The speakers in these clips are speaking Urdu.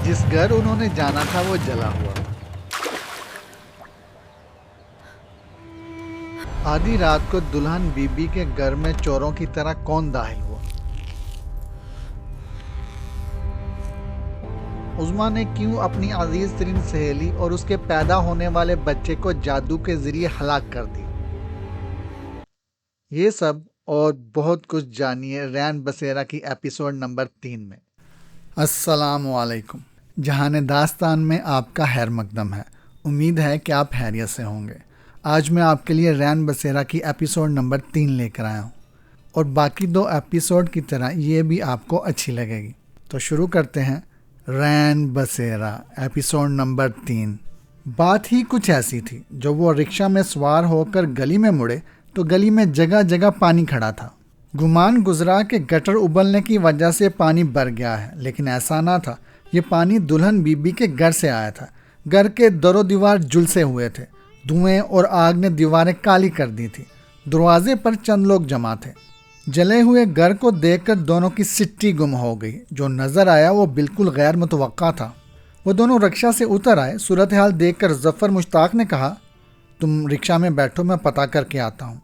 جس گھر انہوں نے جانا تھا وہ جلا ہوا تھا۔ آدھی رات کو دلہن بی بی کے گھر میں چوروں کی طرح کون داخل ہوا؟ عظمیٰ نے کیوں اپنی عزیز ترین سہیلی اور اس کے پیدا ہونے والے بچے کو جادو کے ذریعے ہلاک کر دی؟ یہ سب اور بہت کچھ جانیے ریان بسیرا کی ایپیسوڈ نمبر 3 میں۔ السلام علیکم۔ جہان داستان میں آپ کا خیر مقدم ہے۔ امید ہے کہ آپ خیریت سے ہوں گے۔ آج میں آپ کے لیے ریان بسیرا کی ایپیسوڈ نمبر 3 لے کر آیا ہوں، اور باقی 2 ایپیسوڈ کی طرح یہ بھی آپ کو اچھی لگے گی۔ تو شروع کرتے ہیں ریان بسیرا ایپیسوڈ نمبر 3۔ بات ہی کچھ ایسی تھی، جب وہ رکشہ میں سوار ہو کر گلی میں مڑے تو گلی میں جگہ جگہ پانی کھڑا تھا۔ گمان گزرا کہ گٹر ابلنے کی وجہ سے پانی بھر گیا ہے، لیکن ایسا نہ تھا۔ یہ پانی دلہن بی بی کے گھر سے آیا تھا۔ گھر کے در و دیوار جھلسے ہوئے تھے، دھوئیں اور آگ نے دیواریں کالی کر دی تھی۔ دروازے پر چند لوگ جمع تھے۔ جلے ہوئے گھر کو دیکھ کر دونوں کی سٹی گم ہو گئی۔ جو نظر آیا وہ بالکل غیر متوقع تھا۔ وہ دونوں رکشہ سے اتر آئے۔ صورتحال دیکھ کر ظفر مشتاق نے کہا، تم رکشہ میں بیٹھو، میں پتہ کر کے آتا ہوں۔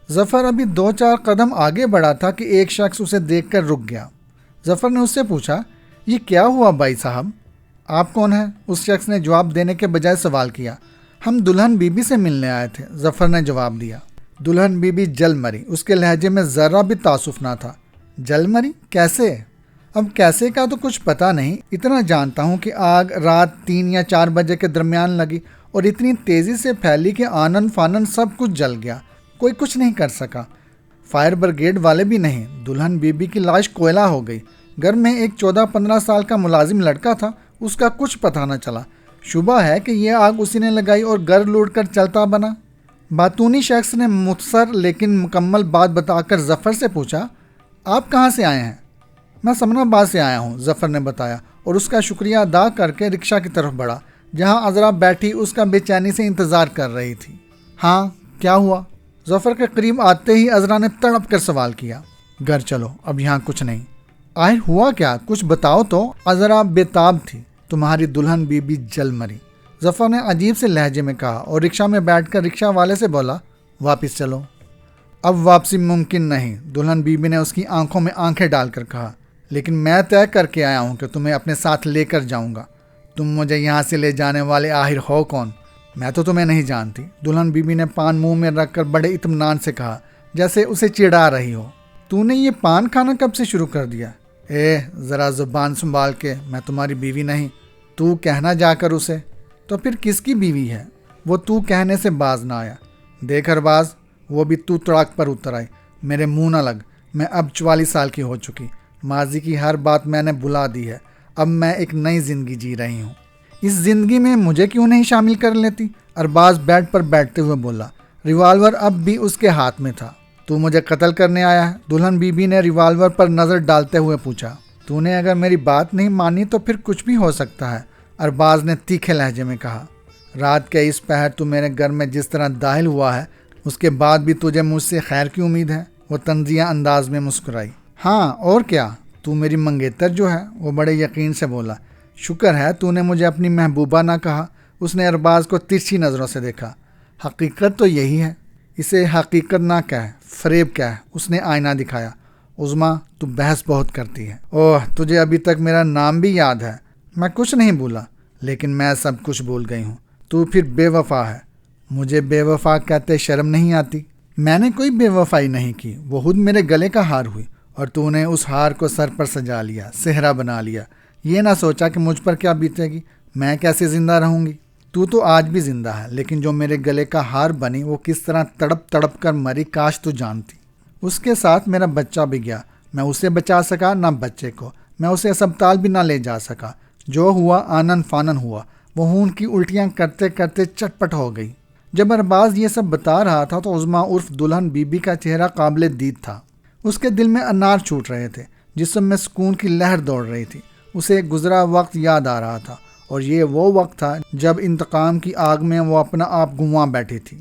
ظفر ابھی 2-4 قدم آگے بڑھا تھا کہ ایک شخص اسے دیکھ کر رک گیا۔ ظفر نے اس سے پوچھا، یہ کیا ہوا بھائی صاحب؟ آپ کون ہیں؟ اس شخص نے جواب دینے کے بجائے سوال کیا۔ ہم دلہن بی بی سے ملنے آئے تھے، ظفر نے جواب دیا۔ دلہن بی بی جل مری۔ اس کے لہجے میں ذرہ بھی تعصف نہ تھا۔ جل مری؟ کیسے؟ اب کیسے کا تو کچھ پتہ نہیں، اتنا جانتا ہوں کہ آگ رات 3 یا 4 بجے کے درمیان لگی اور اتنی تیزی سے پھیلی کہ آنن فانن سب کچھ جل گیا۔ کوئی کچھ نہیں کر سکا، فائر بریگیڈ والے بھی نہیں۔ دلہن بی بی کی لاش کوئلہ ہو گئی۔ گھر میں ایک 14-15 سال کا ملازم لڑکا تھا، اس کا کچھ پتہ نہ چلا۔ شبہ ہے کہ یہ آگ اسی نے لگائی اور گھر لوٹ کر چلتا بنا۔ باتونی شخص نے مختصر لیکن مکمل بات بتا کر ظفر سے پوچھا، آپ کہاں سے آئے ہیں؟ میں سمن آباد سے آیا ہوں، ظفر نے بتایا، اور اس کا شکریہ ادا کر کے رکشہ کی طرف بڑھا، جہاں عذرا بیٹھی اس کا بے چینی سے انتظار کر رہی تھی۔ ہاں، کیا ہوا؟ ظفر کے قریب آتے ہی عذرا نے تڑپ کر سوال کیا۔ گھر چلو، اب یہاں کچھ نہیں۔ آخر ہوا کیا؟ کچھ بتاؤ تو۔ عذرا بے تاب تھی۔ تمہاری دلہن بی بی جل مری، ظفر نے عجیب سے لہجے میں کہا، اور رکشہ میں بیٹھ کر رکشہ والے سے بولا، واپس چلو۔ اب واپسی ممکن نہیں، دلہن بی بی نے اس کی آنکھوں میں آنکھیں ڈال کر کہا، لیکن میں طے کر کے آیا ہوں کہ تمہیں اپنے ساتھ لے کر جاؤں گا۔ تم مجھے یہاں سے لے جانے والے آخر ہو کون؟ میں تو تمہیں نہیں جانتی، دلہن بی بی نے پان منہ میں رکھ کر بڑے اطمینان سے کہا، جیسے اسے چڑھا رہی ہو۔ تو نے یہ پان کھانا کب سے شروع کر دیا؟ ذرا زبان سنبھال کے، میں تمہاری بیوی نہیں۔ تو کہنا جا کر اسے۔ تو پھر کس کی بیوی ہے؟ وہ تو کہنے سے باز نہ آیا۔ دیکھ ارباز، وہ بھی تو تڑاک پر اتر آئی۔ میرے منہ نہ لگ، میں اب 44 سال کی ہو چکی۔ ماضی کی ہر بات میں نے بھلا دی ہے۔ اب میں ایک نئی زندگی جی رہی ہوں۔ اس زندگی میں مجھے کیوں نہیں شامل کر لیتی؟ ارباز بیڈ پر بیٹھتے ہوئے بولا۔ ریوالور اب بھی اس کے ہاتھ میں تھا۔ تو مجھے قتل کرنے آیا ہے؟ دلہن بی بی نے ریوالور پر نظر ڈالتے ہوئے پوچھا۔ تو نے اگر میری بات نہیں مانی تو پھر کچھ بھی ہو سکتا ہے، ارباز نے تیکھے لہجے میں کہا۔ رات کے اس پہر تو میرے گھر میں جس طرح داخل ہوا ہے، اس کے بعد بھی تجھے مجھ سے خیر کی امید ہے؟ وہ طنزیہ انداز میں مسکرائی۔ ہاں، اور کیا؟ تو میری منگیتر جو ہے، وہ بڑے یقین سے بولا۔ شکر ہے تو نے مجھے اپنی محبوبہ نہ کہا۔ اس نے ارباز کو ترچھی نظروں سے دیکھا۔ حقیقت تو یہی ہے، اسے حقیقت نہ کہہ، فریب کہہ، اس نے آئینہ دکھایا۔ عظمیٰ، تو بحث بہت کرتی ہے۔ اوہ، تجھے ابھی تک میرا نام بھی یاد ہے۔ میں کچھ نہیں بولا، لیکن میں سب کچھ بھول گئی ہوں۔ تو پھر بے وفا ہے۔ مجھے بے وفا کہتے شرم نہیں آتی؟ میں نے کوئی بے وفائی نہیں کی، وہ خود میرے گلے کا ہار ہوئی، اور تو نے اس ہار کو سر پر سجا لیا، صحرا بنا لیا۔ یہ نہ سوچا کہ مجھ پر کیا بیتے گی، میں کیسے زندہ رہوں گی۔ تو آج بھی زندہ ہے، لیکن جو میرے گلے کا ہار بنی وہ کس طرح تڑپ تڑپ کر مری، کاش تو جانتی۔ اس کے ساتھ میرا بچہ بھی گیا۔ میں اسے بچا سکا نہ بچے کو، میں اسے اسپتال بھی نہ لے جا سکا۔ جو ہوا آنن فانن ہوا۔ وہ خون کی الٹیاں کرتے کرتے چٹپٹ ہو گئی۔ جب ارباز یہ سب بتا رہا تھا تو عظمیٰ عرف دلہن بی بی کا چہرہ قابل دید تھا۔ اس کے دل میں انار چھوٹ رہے تھے، جسم میں سکون کی لہر دوڑ رہی تھی۔ اسے گزرا وقت یاد آ رہا تھا، اور یہ وہ وقت تھا جب انتقام کی آگ میں وہ اپنا آپ گنوا بیٹھی تھی۔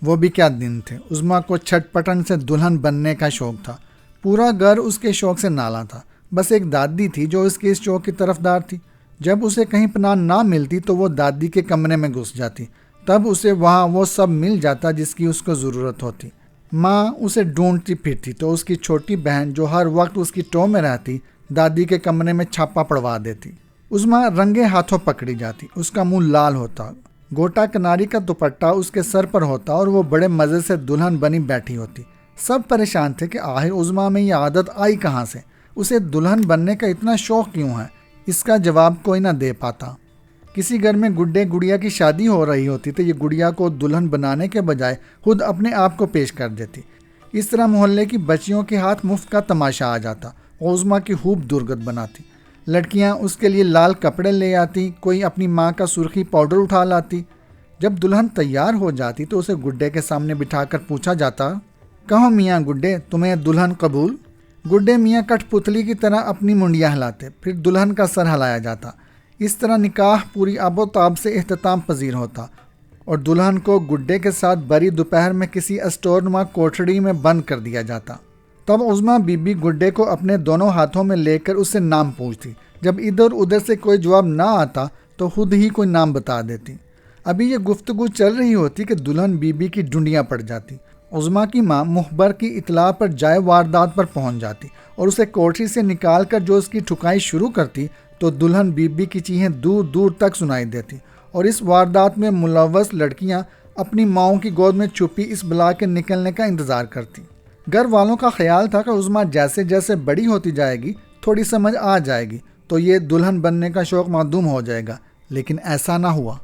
وہ بھی کیا دن تھے۔ عظمیٰ کو چھٹ پٹن سے دلہن بننے کا شوق تھا۔ پورا گھر اس کے شوق سے نالا تھا۔ بس ایک دادی تھی جو اس کے اس شوق کی طرفدار تھی۔ جب اسے کہیں پناہ نہ ملتی تو وہ دادی کے کمرے میں گھس جاتی، تب اسے وہاں وہ سب مل جاتا جس کی اس کو ضرورت ہوتی۔ ماں اسے ڈھونڈتی پھرتی تو اس کی چھوٹی بہن جو ہر وقت اس کی ٹو میں رہتی دادی کے کمرے میں چھاپا پڑوا دیتی۔ عظمیٰ رنگے ہاتھوں پکڑی جاتی، اس کا منہ لال ہوتا، گوٹا کناری کا دوپٹہ اس کے سر پر ہوتا اور وہ بڑے مزے سے دلہن بنی بیٹھی ہوتی۔ سب پریشان تھے کہ آخر عظمیٰ میں یہ عادت آئی کہاں سے، اسے دلہن بننے کا اتنا شوق کیوں ہے؟ اس کا جواب کوئی نہ دے پاتا۔ کسی گھر میں گڈے گڑیا کی شادی ہو رہی ہوتی تو یہ گڑیا کو دلہن بنانے کے بجائے خود اپنے آپ کو پیش کر دیتی۔ اس طرح محلے کی بچیوں کے ہاتھ مفت کا تماشا آ جاتا، عظمیٰ کی خوب درگت بناتی۔ لڑکیاں اس کے لیے لال کپڑے لے آتی، کوئی اپنی ماں کا سرخی پاؤڈر اٹھا لاتی۔ جب دلہن تیار ہو جاتی تو اسے گڈے کے سامنے بٹھا کر پوچھا جاتا، کہو میاں گڈے تمہیں دلہن قبول؟ گڈے میاں کٹھ پتلی کی طرح اپنی منڈیاں ہلاتے، پھر دلہن کا سر ہلایا جاتا۔ اس طرح نکاح پوری آب و تاب سے اختتام پذیر ہوتا اور دلہن کو گڈے کے ساتھ بری دوپہر میں کسی اسٹور نما کوٹھڑی میں بند کر دیا جاتا۔ تب عظمیٰ بی بی گڈے کو اپنے دونوں ہاتھوں میں لے کر اس سے نام پوچھتی۔ جب ادھر ادھر سے کوئی جواب نہ آتا تو خود ہی کوئی نام بتا دیتی۔ ابھی یہ گفتگو چل رہی ہوتی کہ دلہن بی بی کی ڈنڈیاں پڑ جاتی۔ عظمیٰ کی ماں مخبر کی اطلاع پر جائے واردات پر پہنچ جاتی اور اسے کوٹھی سے نکال کر جو اس کی ٹھکائی شروع کرتی تو دلہن بی بی کی چیخیں دور دور تک سنائی دیتی اور اس واردات میں ملوث لڑکیاں اپنی ماؤں کی گود میں چھپی اس بلا کے نکلنے کا انتظار کرتی۔ گھر والوں کا خیال تھا کہ عظمیٰ جیسے جیسے بڑی ہوتی جائے گی تھوڑی سمجھ آ جائے گی تو یہ دلہن بننے کا شوق معدوم ہو جائے گا، لیکن ایسا نہ ہوا۔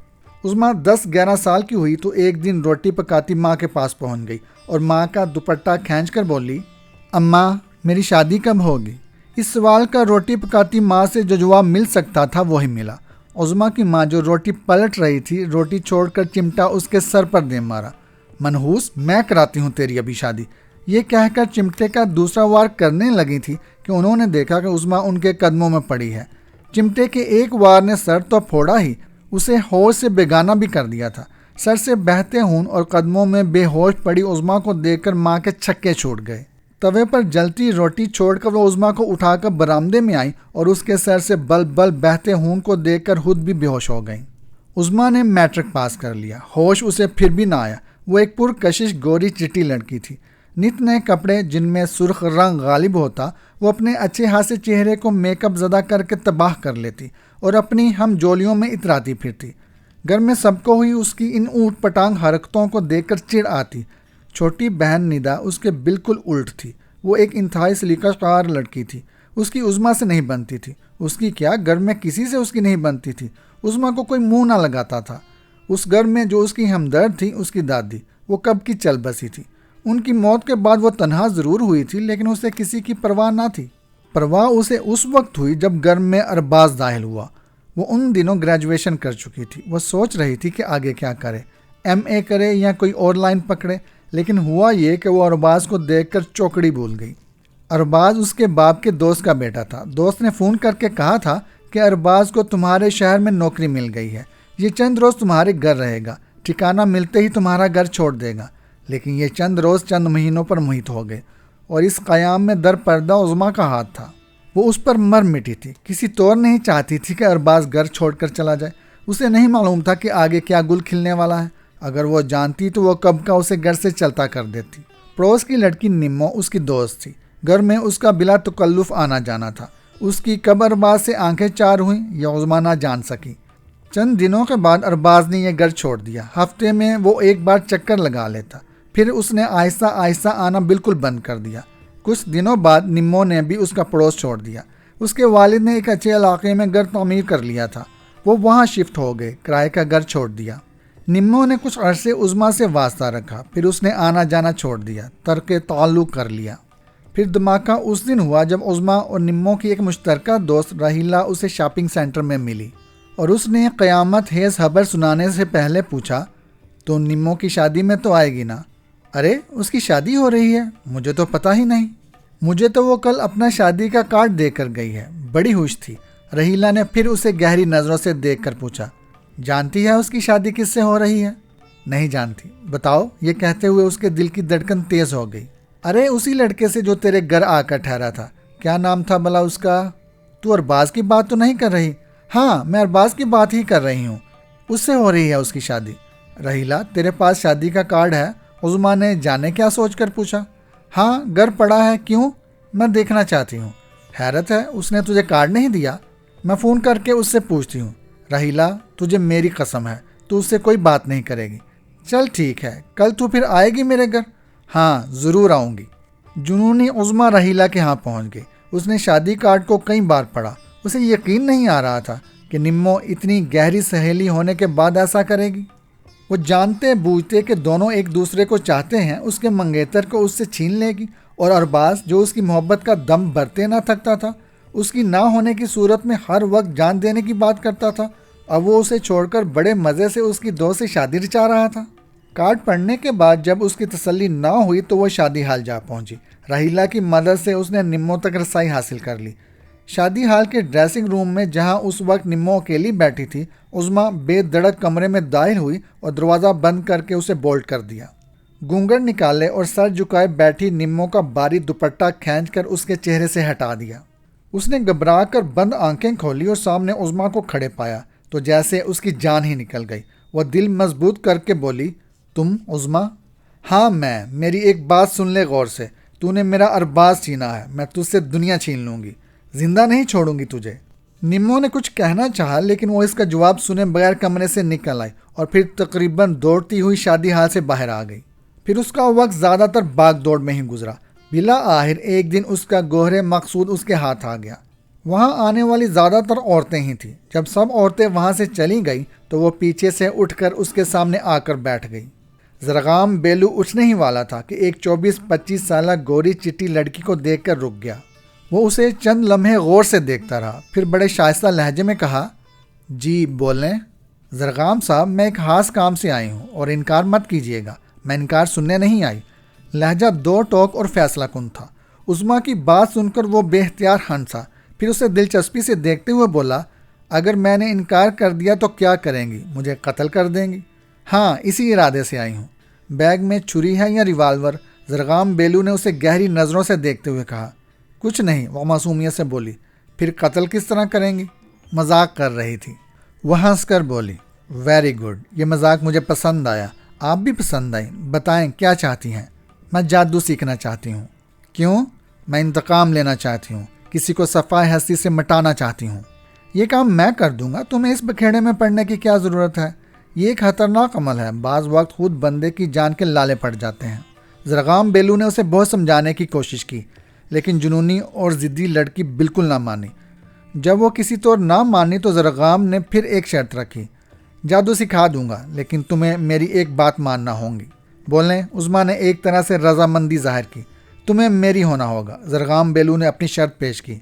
عظمیٰ 10-11 سال کی ہوئی تو ایک دن روٹی پکاتی ماں کے پاس پہنچ گئی اور ماں کا دوپٹہ کھینچ کر بولی، اماں میری شادی کب ہوگی؟ اس سوال کا روٹی پکاتی ماں سے جو جواب مل سکتا تھا وہی ملا۔ عظمیٰ کی ماں جو روٹی پلٹ رہی تھی روٹی چھوڑ کر چمٹا اس کے سر پر دے مارا۔ منحوس، میں کراتی ہوں تیری ابھی شادی، یہ کہہ کر چمٹے کا دوسرا وار کرنے لگی تھی کہ انہوں نے دیکھا کہ عظمیٰ ان کے قدموں میں پڑی ہے۔ چمٹے کے ایک وار نے سر تو پھوڑا ہی، اسے ہوش سے بیگانہ بھی کر دیا تھا۔ سر سے بہتے خون اور قدموں میں بے ہوش پڑی عظمیٰ کو دیکھ کر ماں کے چھکے چھوٹ گئے۔ توے پر جلتی روٹی چھوڑ کر وہ عظمیٰ کو اٹھا کر برآمدے میں آئی اور اس کے سر سے بل بل بہتے خون کو دیکھ کر خود بھی بے ہوش ہو گئیں۔ عظمیٰ نے میٹرک پاس کر لیا، ہوش اسے پھر بھی نہ آیا۔ وہ ایک پرکشش گوری چٹی لڑکی تھی، نت نئے کپڑے جن میں سرخ رنگ غالب ہوتا وہ اپنے اچھے ہاتھ سے چہرے کو میک اپ زدہ کر کے تباہ کر لیتی اور اپنی ہم جولیوں میں اتراتی پھرتی۔ گھر میں سب کو ہوئی اس کی ان اوٹ پٹانگ حرکتوں کو دیکھ کر چڑ آتی۔ چھوٹی بہن ندا اس کے بالکل الٹ تھی، وہ ایک انتہائی سلیقہ کار لڑکی تھی، اس کی عظمیٰ سے نہیں بنتی تھی۔ اس کی کیا، گھر میں کسی سے اس کی نہیں بنتی تھی، عظمیٰ کو کوئی منہ نہ لگاتا تھا۔ اس گھر میں جو اس کی ہمدرد تھی اس کی دادی، وہ کب کی چل بسی تھی۔ ان کی موت کے بعد وہ تنہا ضرور ہوئی تھی لیکن اسے کسی کی پرواہ نہ تھی۔ پرواہ اسے اس وقت ہوئی جب گھر میں ارباز داخل ہوا۔ وہ ان دنوں گریجویشن کر چکی تھی، وہ سوچ رہی تھی کہ آگے کیا کرے، MA کرے یا کوئی اور لائن پکڑے، لیکن ہوا یہ کہ وہ ارباز کو دیکھ کر چوکڑی بھول گئی۔ ارباز اس کے باپ کے دوست کا بیٹا تھا۔ دوست نے فون کر کے کہا تھا کہ ارباز کو تمہارے شہر میں نوکری مل گئی ہے، یہ چند روز تمہارے گھر رہے گا، ٹھکانہ ملتے ہی تمہارا گھر چھوڑ دے گا۔ لیکن یہ چند روز چند مہینوں پر محیط ہو گئے اور اس قیام میں در پردہ عظمیٰ کا ہاتھ تھا۔ وہ اس پر مر مٹی تھی، کسی طور نہیں چاہتی تھی کہ ارباز گھر چھوڑ کر چلا جائے۔ اسے نہیں معلوم تھا کہ آگے کیا گل کھلنے والا ہے، اگر وہ جانتی تو وہ کب کا اسے گھر سے چلتا کر دیتی۔ پڑوس کی لڑکی نمو اس کی دوست تھی، گھر میں اس کا بلا تکلف آنا جانا تھا۔ اس کی کب ارباز سے آنکھیں چار ہوئیں یہ عظمیٰ نہ جان سکی۔ چند دنوں کے بعد ارباز نے یہ گھر چھوڑ دیا۔ ہفتے میں وہ ایک بار چکر لگا لیتا، پھر اس نے آہستہ آہستہ آنا بالکل بند کر دیا۔ کچھ دنوں بعد نمو نے بھی اس کا پڑوس چھوڑ دیا۔ اس کے والد نے ایک اچھے علاقے میں گھر تعمیر کر لیا تھا، وہ وہاں شفٹ ہو گئے، کرائے کا گھر چھوڑ دیا۔ نمو نے کچھ عرصے عظمیٰ سے واسطہ رکھا، پھر اس نے آنا جانا چھوڑ دیا، ترک تعلق کر لیا۔ پھر دھماکہ اس دن ہوا جب عظمیٰ اور نمو کی ایک مشترکہ دوست راہیلہ اسے شاپنگ سینٹر میں ملی اور اس نے قیامت خیز خبر سنانے سے پہلے پوچھا، تو نمو کی شادی میں تو آئے گی نا؟ ارے اس کی شادی ہو رہی ہے، مجھے تو پتہ ہی نہیں، مجھے تو وہ کل اپنا شادی کا کارڈ دے کر گئی ہے، بڑی خوش تھی۔ رحیلہ نے پھر اسے گہری نظروں سے دیکھ کر پوچھا، جانتی ہے اس کی شادی کس سے ہو رہی ہے؟ نہیں جانتی، بتاؤ، یہ کہتے ہوئے اس کے دل کی دھڑکن تیز ہو گئی۔ ارے اسی لڑکے سے جو تیرے گھر آ کر ٹھہرا تھا، کیا نام تھا بلا اس کا؟ تو ارباز کی بات تو نہیں کر رہی؟ ہاں میں ارباز کی بات ہی کر رہی ہوں، اس سے ہو رہی ہے اس کی شادی۔ رحیلہ تیرے پاس شادی کا کارڈ ہے؟ عظمیٰ نے جانے کیا سوچ کر پوچھا۔ ہاں گھر پڑا ہے، کیوں؟ میں دیکھنا چاہتی ہوں۔ حیرت ہے، اس نے تجھے کارڈ نہیں دیا؟ میں فون کر کے اس سے پوچھتی ہوں۔ رحیلہ تجھے میری قسم ہے تو اس سے کوئی بات نہیں کرے گی۔ چل ٹھیک ہے، کل تو پھر آئے گی میرے گھر؟ ہاں ضرور آؤں گی۔ جنونی عظمیٰ رحیلہ کے ہاں پہنچ گئی۔ اس نے شادی کارڈ کو کئی بار پڑھا۔ اسے یقین نہیں آ رہا تھا کہ نمو اتنی گہری سہیلی ہونے کے بعد ایسا کرے گی۔ وہ جانتے بوجھتے کہ دونوں ایک دوسرے کو چاہتے ہیں، اس کے منگیتر کو اس سے چھین لے گی، اور ارباز جو اس کی محبت کا دم بھرتے نہ تھکتا تھا، اس کی نہ ہونے کی صورت میں ہر وقت جان دینے کی بات کرتا تھا، اب وہ اسے چھوڑ کر بڑے مزے سے اس کی دوست سے شادی رچا رہا تھا۔ کارڈ پڑھنے کے بعد جب اس کی تسلی نہ ہوئی تو وہ شادی ہال جا پہنچی۔ رحیلہ کی مدد سے اس نے نمو تک رسائی حاصل کر لی۔ شادی ہال کے ڈریسنگ روم میں جہاں اس وقت نمو اکیلی بیٹھی تھی، عظمیٰ بے دڑک کمرے میں داخل ہوئی اور دروازہ بند کر کے اسے بولٹ کر دیا۔ گھونگھٹ نکالے اور سر جھکائے بیٹھی نمو کا باری دوپٹہ کھینچ کر اس کے چہرے سے ہٹا دیا۔ اس نے گھبرا کر بند آنکھیں کھولی اور سامنے عظمیٰ کو کھڑے پایا تو جیسے اس کی جان ہی نکل گئی۔ وہ دل مضبوط کر کے بولی، تم عظمیٰ؟ ہاں میں۔ میری ایک بات سن لے غور سے، تو نے میرا ارباز چھینا ہے، میں تجھ سے دنیا چھین لوں گی، زندہ نہیں چھوڑوں گی تجھے۔ نمو نے کچھ کہنا چاہا لیکن وہ اس کا جواب سنے بغیر کمرے سے نکل آئی اور پھر تقریباً دوڑتی ہوئی شادی ہال سے باہر آ گئی۔ پھر اس کا وقت زیادہ تر بھاگ دوڑ میں ہی گزرا۔ بلا آخر ایک دن اس کا گوہر مقصود اس کے ہاتھ آ گیا۔ وہاں آنے والی زیادہ تر عورتیں ہی تھیں۔ جب سب عورتیں وہاں سے چلی گئیں تو وہ پیچھے سے اٹھ کر اس کے سامنے آ کر بیٹھ گئی۔ زرغام بیلو اٹھنے ہی والا تھا کہ ایک 24-25 سالہ گوری چٹی لڑکی کو دیکھ کر رک گیا۔ وہ اسے چند لمحے غور سے دیکھتا رہا، پھر بڑے شائستہ لہجے میں کہا، جی بولیں۔ زرغام صاحب میں ایک خاص کام سے آئی ہوں اور انکار مت کیجیے گا، میں انکار سننے نہیں آئی۔ لہجہ دو ٹوک اور فیصلہ کن تھا۔ عظمیٰ کی بات سن کر وہ بے اختیار ہنسا، پھر اسے دلچسپی سے دیکھتے ہوئے بولا، اگر میں نے انکار کر دیا تو کیا کریں گی؟ مجھے قتل کر دیں گی؟ ہاں اسی ارادے سے آئی ہوں۔ بیگ میں چھری ہے یا ریوالور؟ زرغام بیلو نے اسے گہری نظروں سے دیکھتے ہوئے کہا۔ کچھ نہیں، وہ معصومیت سے بولی۔ پھر قتل کس طرح کریں گی؟ مذاق کر رہی تھی۔ وہ ہنس کر بولی، ویری گڈ، یہ مذاق مجھے پسند آیا، آپ بھی پسند آئی، بتائیں کیا چاہتی ہیں؟ میں جادو سیکھنا چاہتی ہوں۔ کیوں؟ میں انتقام لینا چاہتی ہوں، کسی کو صفائے ہستی سے مٹانا چاہتی ہوں۔ یہ کام میں کر دوں گا، تمہیں اس بکھیڑے میں پڑنے کی کیا ضرورت ہے؟ یہ ایک خطرناک عمل ہے، بعض وقت خود بندے کی جان کے لالے پڑ جاتے ہیں۔ زرغام بیلو نے اسے بہت سمجھانے کی کوشش کی لیکن جنونی اور ضدی لڑکی بالکل نہ مانی۔ جب وہ کسی طور نہ مانی تو زرغام نے پھر ایک شرط رکھی، جادو سکھا دوں گا لیکن تمہیں میری ایک بات ماننا ہوگی۔ بولیں؟ عظمیٰ نے ایک طرح سے رضامندی ظاہر کی۔ تمہیں میری ہونا ہوگا۔ زرغام بیلو نے اپنی شرط پیش کی۔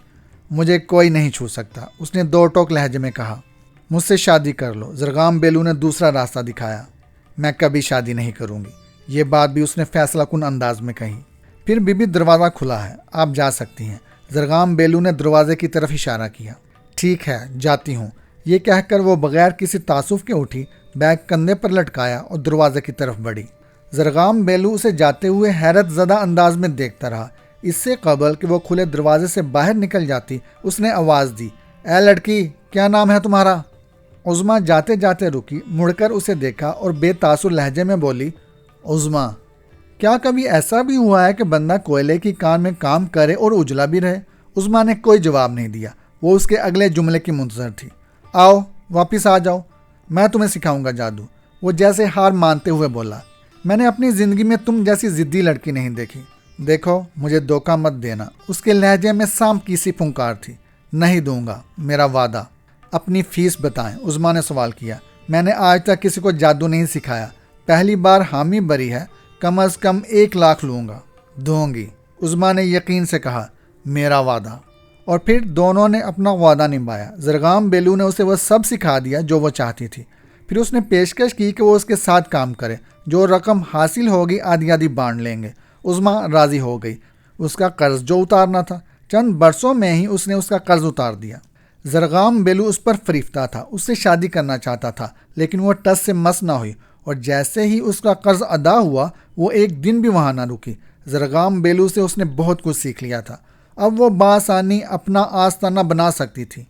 مجھے کوئی نہیں چھو سکتا، اس نے دو ٹوک لہجے میں کہا۔ مجھ سے شادی کر لو۔ زرغام بیلو نے دوسرا راستہ دکھایا۔ میں کبھی شادی نہیں کروں گی۔ یہ بات بھی اس نے فیصلہ کن انداز میں کہی۔ پھر بی دروازہ کھلا ہے، آپ جا سکتی ہیں۔ زرغام بیلو نے دروازے کی طرف اشارہ کیا۔ ٹھیک ہے، جاتی ہوں۔ یہ کہہ کر وہ بغیر کسی تعصب کے اٹھی، بیگ کندھے پر لٹکایا اور دروازے کی طرف بڑھی۔ زرغام بیلو اسے جاتے ہوئے حیرت زدہ انداز میں دیکھتا رہا۔ اس سے قبل کہ وہ کھلے دروازے سے باہر نکل جاتی، اس نے آواز دی، اے لڑکی، کیا نام ہے تمہارا؟ عظمیٰ جاتے جاتے رکی، مڑ کر اسے دیکھا اور بے تاثر لہجے میں بولی، عظمیٰ، کیا کبھی ایسا بھی ہوا ہے کہ بندہ کوئلے کی کان میں کام کرے اور اجلا بھی رہے؟ عظمیٰ نے کوئی جواب نہیں دیا، وہ اس کے اگلے جملے کی منتظر تھی۔ آؤ واپس آ جاؤ، میں تمہیں سکھاؤں گا جادو۔ وہ جیسے ہار مانتے ہوئے بولا، میں نے اپنی زندگی میں تم جیسی ضدی لڑکی نہیں دیکھی۔ دیکھو مجھے دھوکہ مت دینا۔ اس کے لہجے میں سانپ کی سی پھنکار تھی۔ نہیں دوں گا، میرا وعدہ۔ اپنی فیس بتائیں، عظمیٰ نے سوال کیا۔ میں نے آج تک کسی کو جادو نہیں سکھایا، پہلی بار حامی بری ہے، کم از کم 1 لاکھ لوں گا۔ دوں گی، عظمیٰ نے یقین سے کہا، میرا وعدہ۔ اور پھر دونوں نے اپنا وعدہ نبھایا۔ زرغام بیلو نے اسے وہ سب سکھا دیا جو وہ چاہتی تھی۔ پھر اس نے پیشکش کی کہ وہ اس کے ساتھ کام کرے، جو رقم حاصل ہوگی آدھی آدھی بانٹ لیں گے۔ عظمیٰ راضی ہو گئی۔ اس کا قرض جو اتارنا تھا، چند برسوں میں ہی اس نے اس کا قرض اتار دیا۔ زرغام بیلو اس پر فریفتہ تھا، اس سے شادی کرنا چاہتا تھا لیکن وہ ٹس سے مس نہ ہوئی، اور جیسے ہی اس کا قرض ادا ہوا وہ ایک دن بھی وہاں نہ رکی۔ زرغام بیلو سے اس نے بہت کچھ سیکھ لیا تھا، اب وہ بآسانی اپنا آستانہ بنا سکتی تھی۔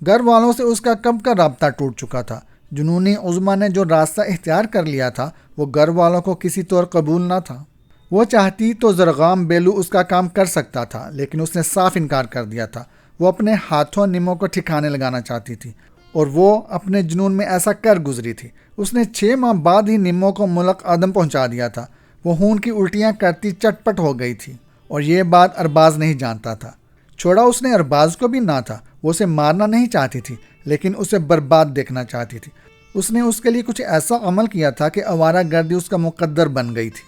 گھر والوں سے اس کا کب کا رابطہ ٹوٹ چکا تھا۔ جنونی عظمیٰ نے جو راستہ اختیار کر لیا تھا وہ گھر والوں کو کسی طور قبول نہ تھا۔ وہ چاہتی تو زرغام بیلو اس کا کام کر سکتا تھا، لیکن اس نے صاف انکار کر دیا تھا۔ وہ اپنے ہاتھوں نمو کو ٹھکانے لگانا چاہتی تھی، اور وہ اپنے جنون میں ایسا کر گزری تھی۔ اس نے 6 ماہ بعد ہی نمو کو ملک عدم پہنچا دیا تھا۔ وہ خون کی الٹیاں کرتی چٹپٹ ہو گئی تھی، اور یہ بات ارباز نہیں جانتا تھا۔ چھوڑا اس نے ارباز کو بھی نہ تھا، وہ اسے مارنا نہیں چاہتی تھی، لیکن اسے برباد دیکھنا چاہتی تھی۔ اس نے اس کے لیے کچھ ایسا عمل کیا تھا کہ آوارہ گردی اس کا مقدر بن گئی تھی۔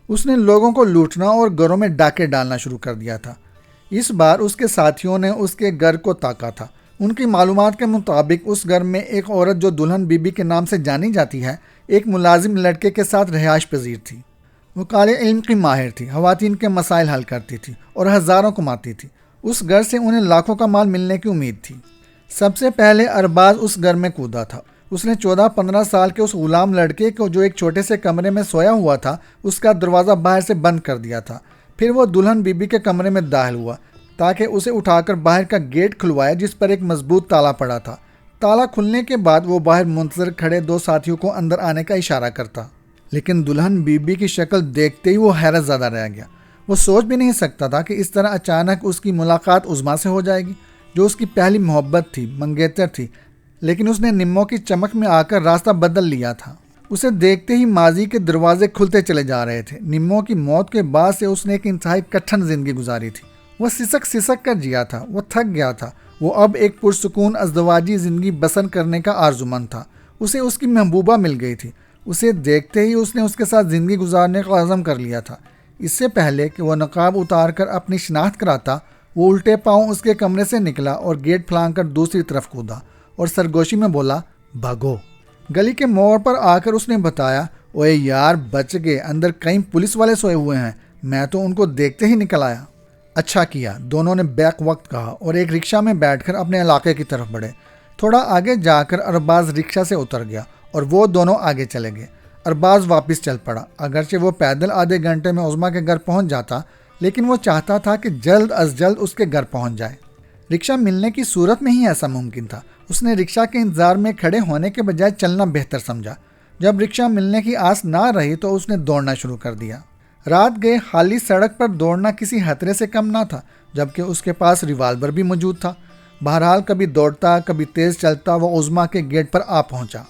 اس نے لوگوں کو لوٹنا اور گھروں میں ڈاکے ڈالنا شروع کر دیا تھا۔ اس بار اس کے ساتھیوں نے اس کے گھر کو تاکا تھا۔ ان کی معلومات کے مطابق اس گھر میں ایک عورت جو دلہن بی بی کے نام سے جانی جاتی ہے، ایک ملازم لڑکے کے ساتھ رہائش پذیر تھی۔ وہ کالے علم کی ماہر تھی، خواتین کے مسائل حل کرتی تھی اور ہزاروں کماتی تھی۔ اس گھر سے انہیں لاکھوں کا مال ملنے کی امید تھی۔ سب سے پہلے ارباز اس گھر میں کودا تھا۔ اس نے 14-15 سال کے اس غلام لڑکے کو جو ایک چھوٹے سے کمرے میں سویا ہوا تھا، اس کا دروازہ باہر سے بند کر دیا تھا۔ پھر وہ دلہن بی بی کے کمرے میں داخل ہوا تاکہ اسے اٹھا کر باہر کا گیٹ کھلوایا جس پر ایک مضبوط تالا پڑا تھا۔ تالا کھلنے کے بعد وہ باہر منتظر کھڑے 2 ساتھیوں کو اندر آنے کا اشارہ کرتا، لیکن دلہن بی بی کی شکل دیکھتے ہی وہ حیرت زدہ رہ گیا۔ وہ سوچ بھی نہیں سکتا تھا کہ اس طرح اچانک اس کی ملاقات عظمیٰ سے ہو جائے گی، جو اس کی پہلی محبت تھی، منگیتر تھی، لیکن اس نے نمو کی چمک میں آ کر راستہ بدل لیا تھا۔ اسے دیکھتے ہی ماضی کے دروازے کھلتے چلے جا رہے تھے۔ نمو کی موت کے بعد سے اس نے ایک انتہائی کٹھن زندگی گزاری تھی۔ وہ سسک کر جیا تھا، وہ تھک گیا تھا۔ وہ اب ایک پرسکون ازدواجی زندگی بسر کرنے کا آرزومند تھا۔ اسے اس کی محبوبہ مل گئی تھی۔ اسے دیکھتے ہی اس نے اس کے ساتھ زندگی گزارنے کا عزم کر لیا تھا۔ اس سے پہلے کہ وہ نقاب اتار کر اپنی شناخت کراتا، وہ الٹے پاؤں اس کے کمرے سے نکلا اور گیٹ پھلانگ کر دوسری طرف کودا اور سرگوشی میں بولا، بھاگو۔ گلی کے موڑ پر آ کر اس نے بتایا، اوے یار بچ گئے، اندر کئی پولیس والے سوئے ہوئے ہیں، میں تو ان کو دیکھتے ہی نکل آیا۔ اچھا کیا، دونوں نے بیک وقت کہا اور ایک رکشہ میں بیٹھ کر اپنے علاقے کی طرف بڑھے۔ تھوڑا آگے جا کر ارباز رکشہ سے اتر گیا اور وہ دونوں آگے چلے گئے۔ ارباز واپس چل پڑا، اگرچہ وہ پیدل آدھے گھنٹے میں عظمیٰ کے گھر پہنچ جاتا، لیکن وہ چاہتا تھا کہ جلد از جلد اس کے گھر پہنچ جائے۔ رکشہ ملنے کی صورت میں ہی ایسا ممکن تھا۔ اس نے رکشہ کے انتظار میں کھڑے ہونے کے بجائے چلنا بہتر سمجھا۔ جب رکشہ ملنے کی آس نہ رہی تو اس نے دوڑنا شروع کر دیا۔ رات گئے خالی سڑک پر دوڑنا کسی خطرے سے کم نہ تھا، جبکہ اس کے پاس ریوالور بھی موجود تھا۔ بہرحال کبھی دوڑتا کبھی تیز چلتا وہ عظمیٰ کے گیٹ پر آ پہنچا۔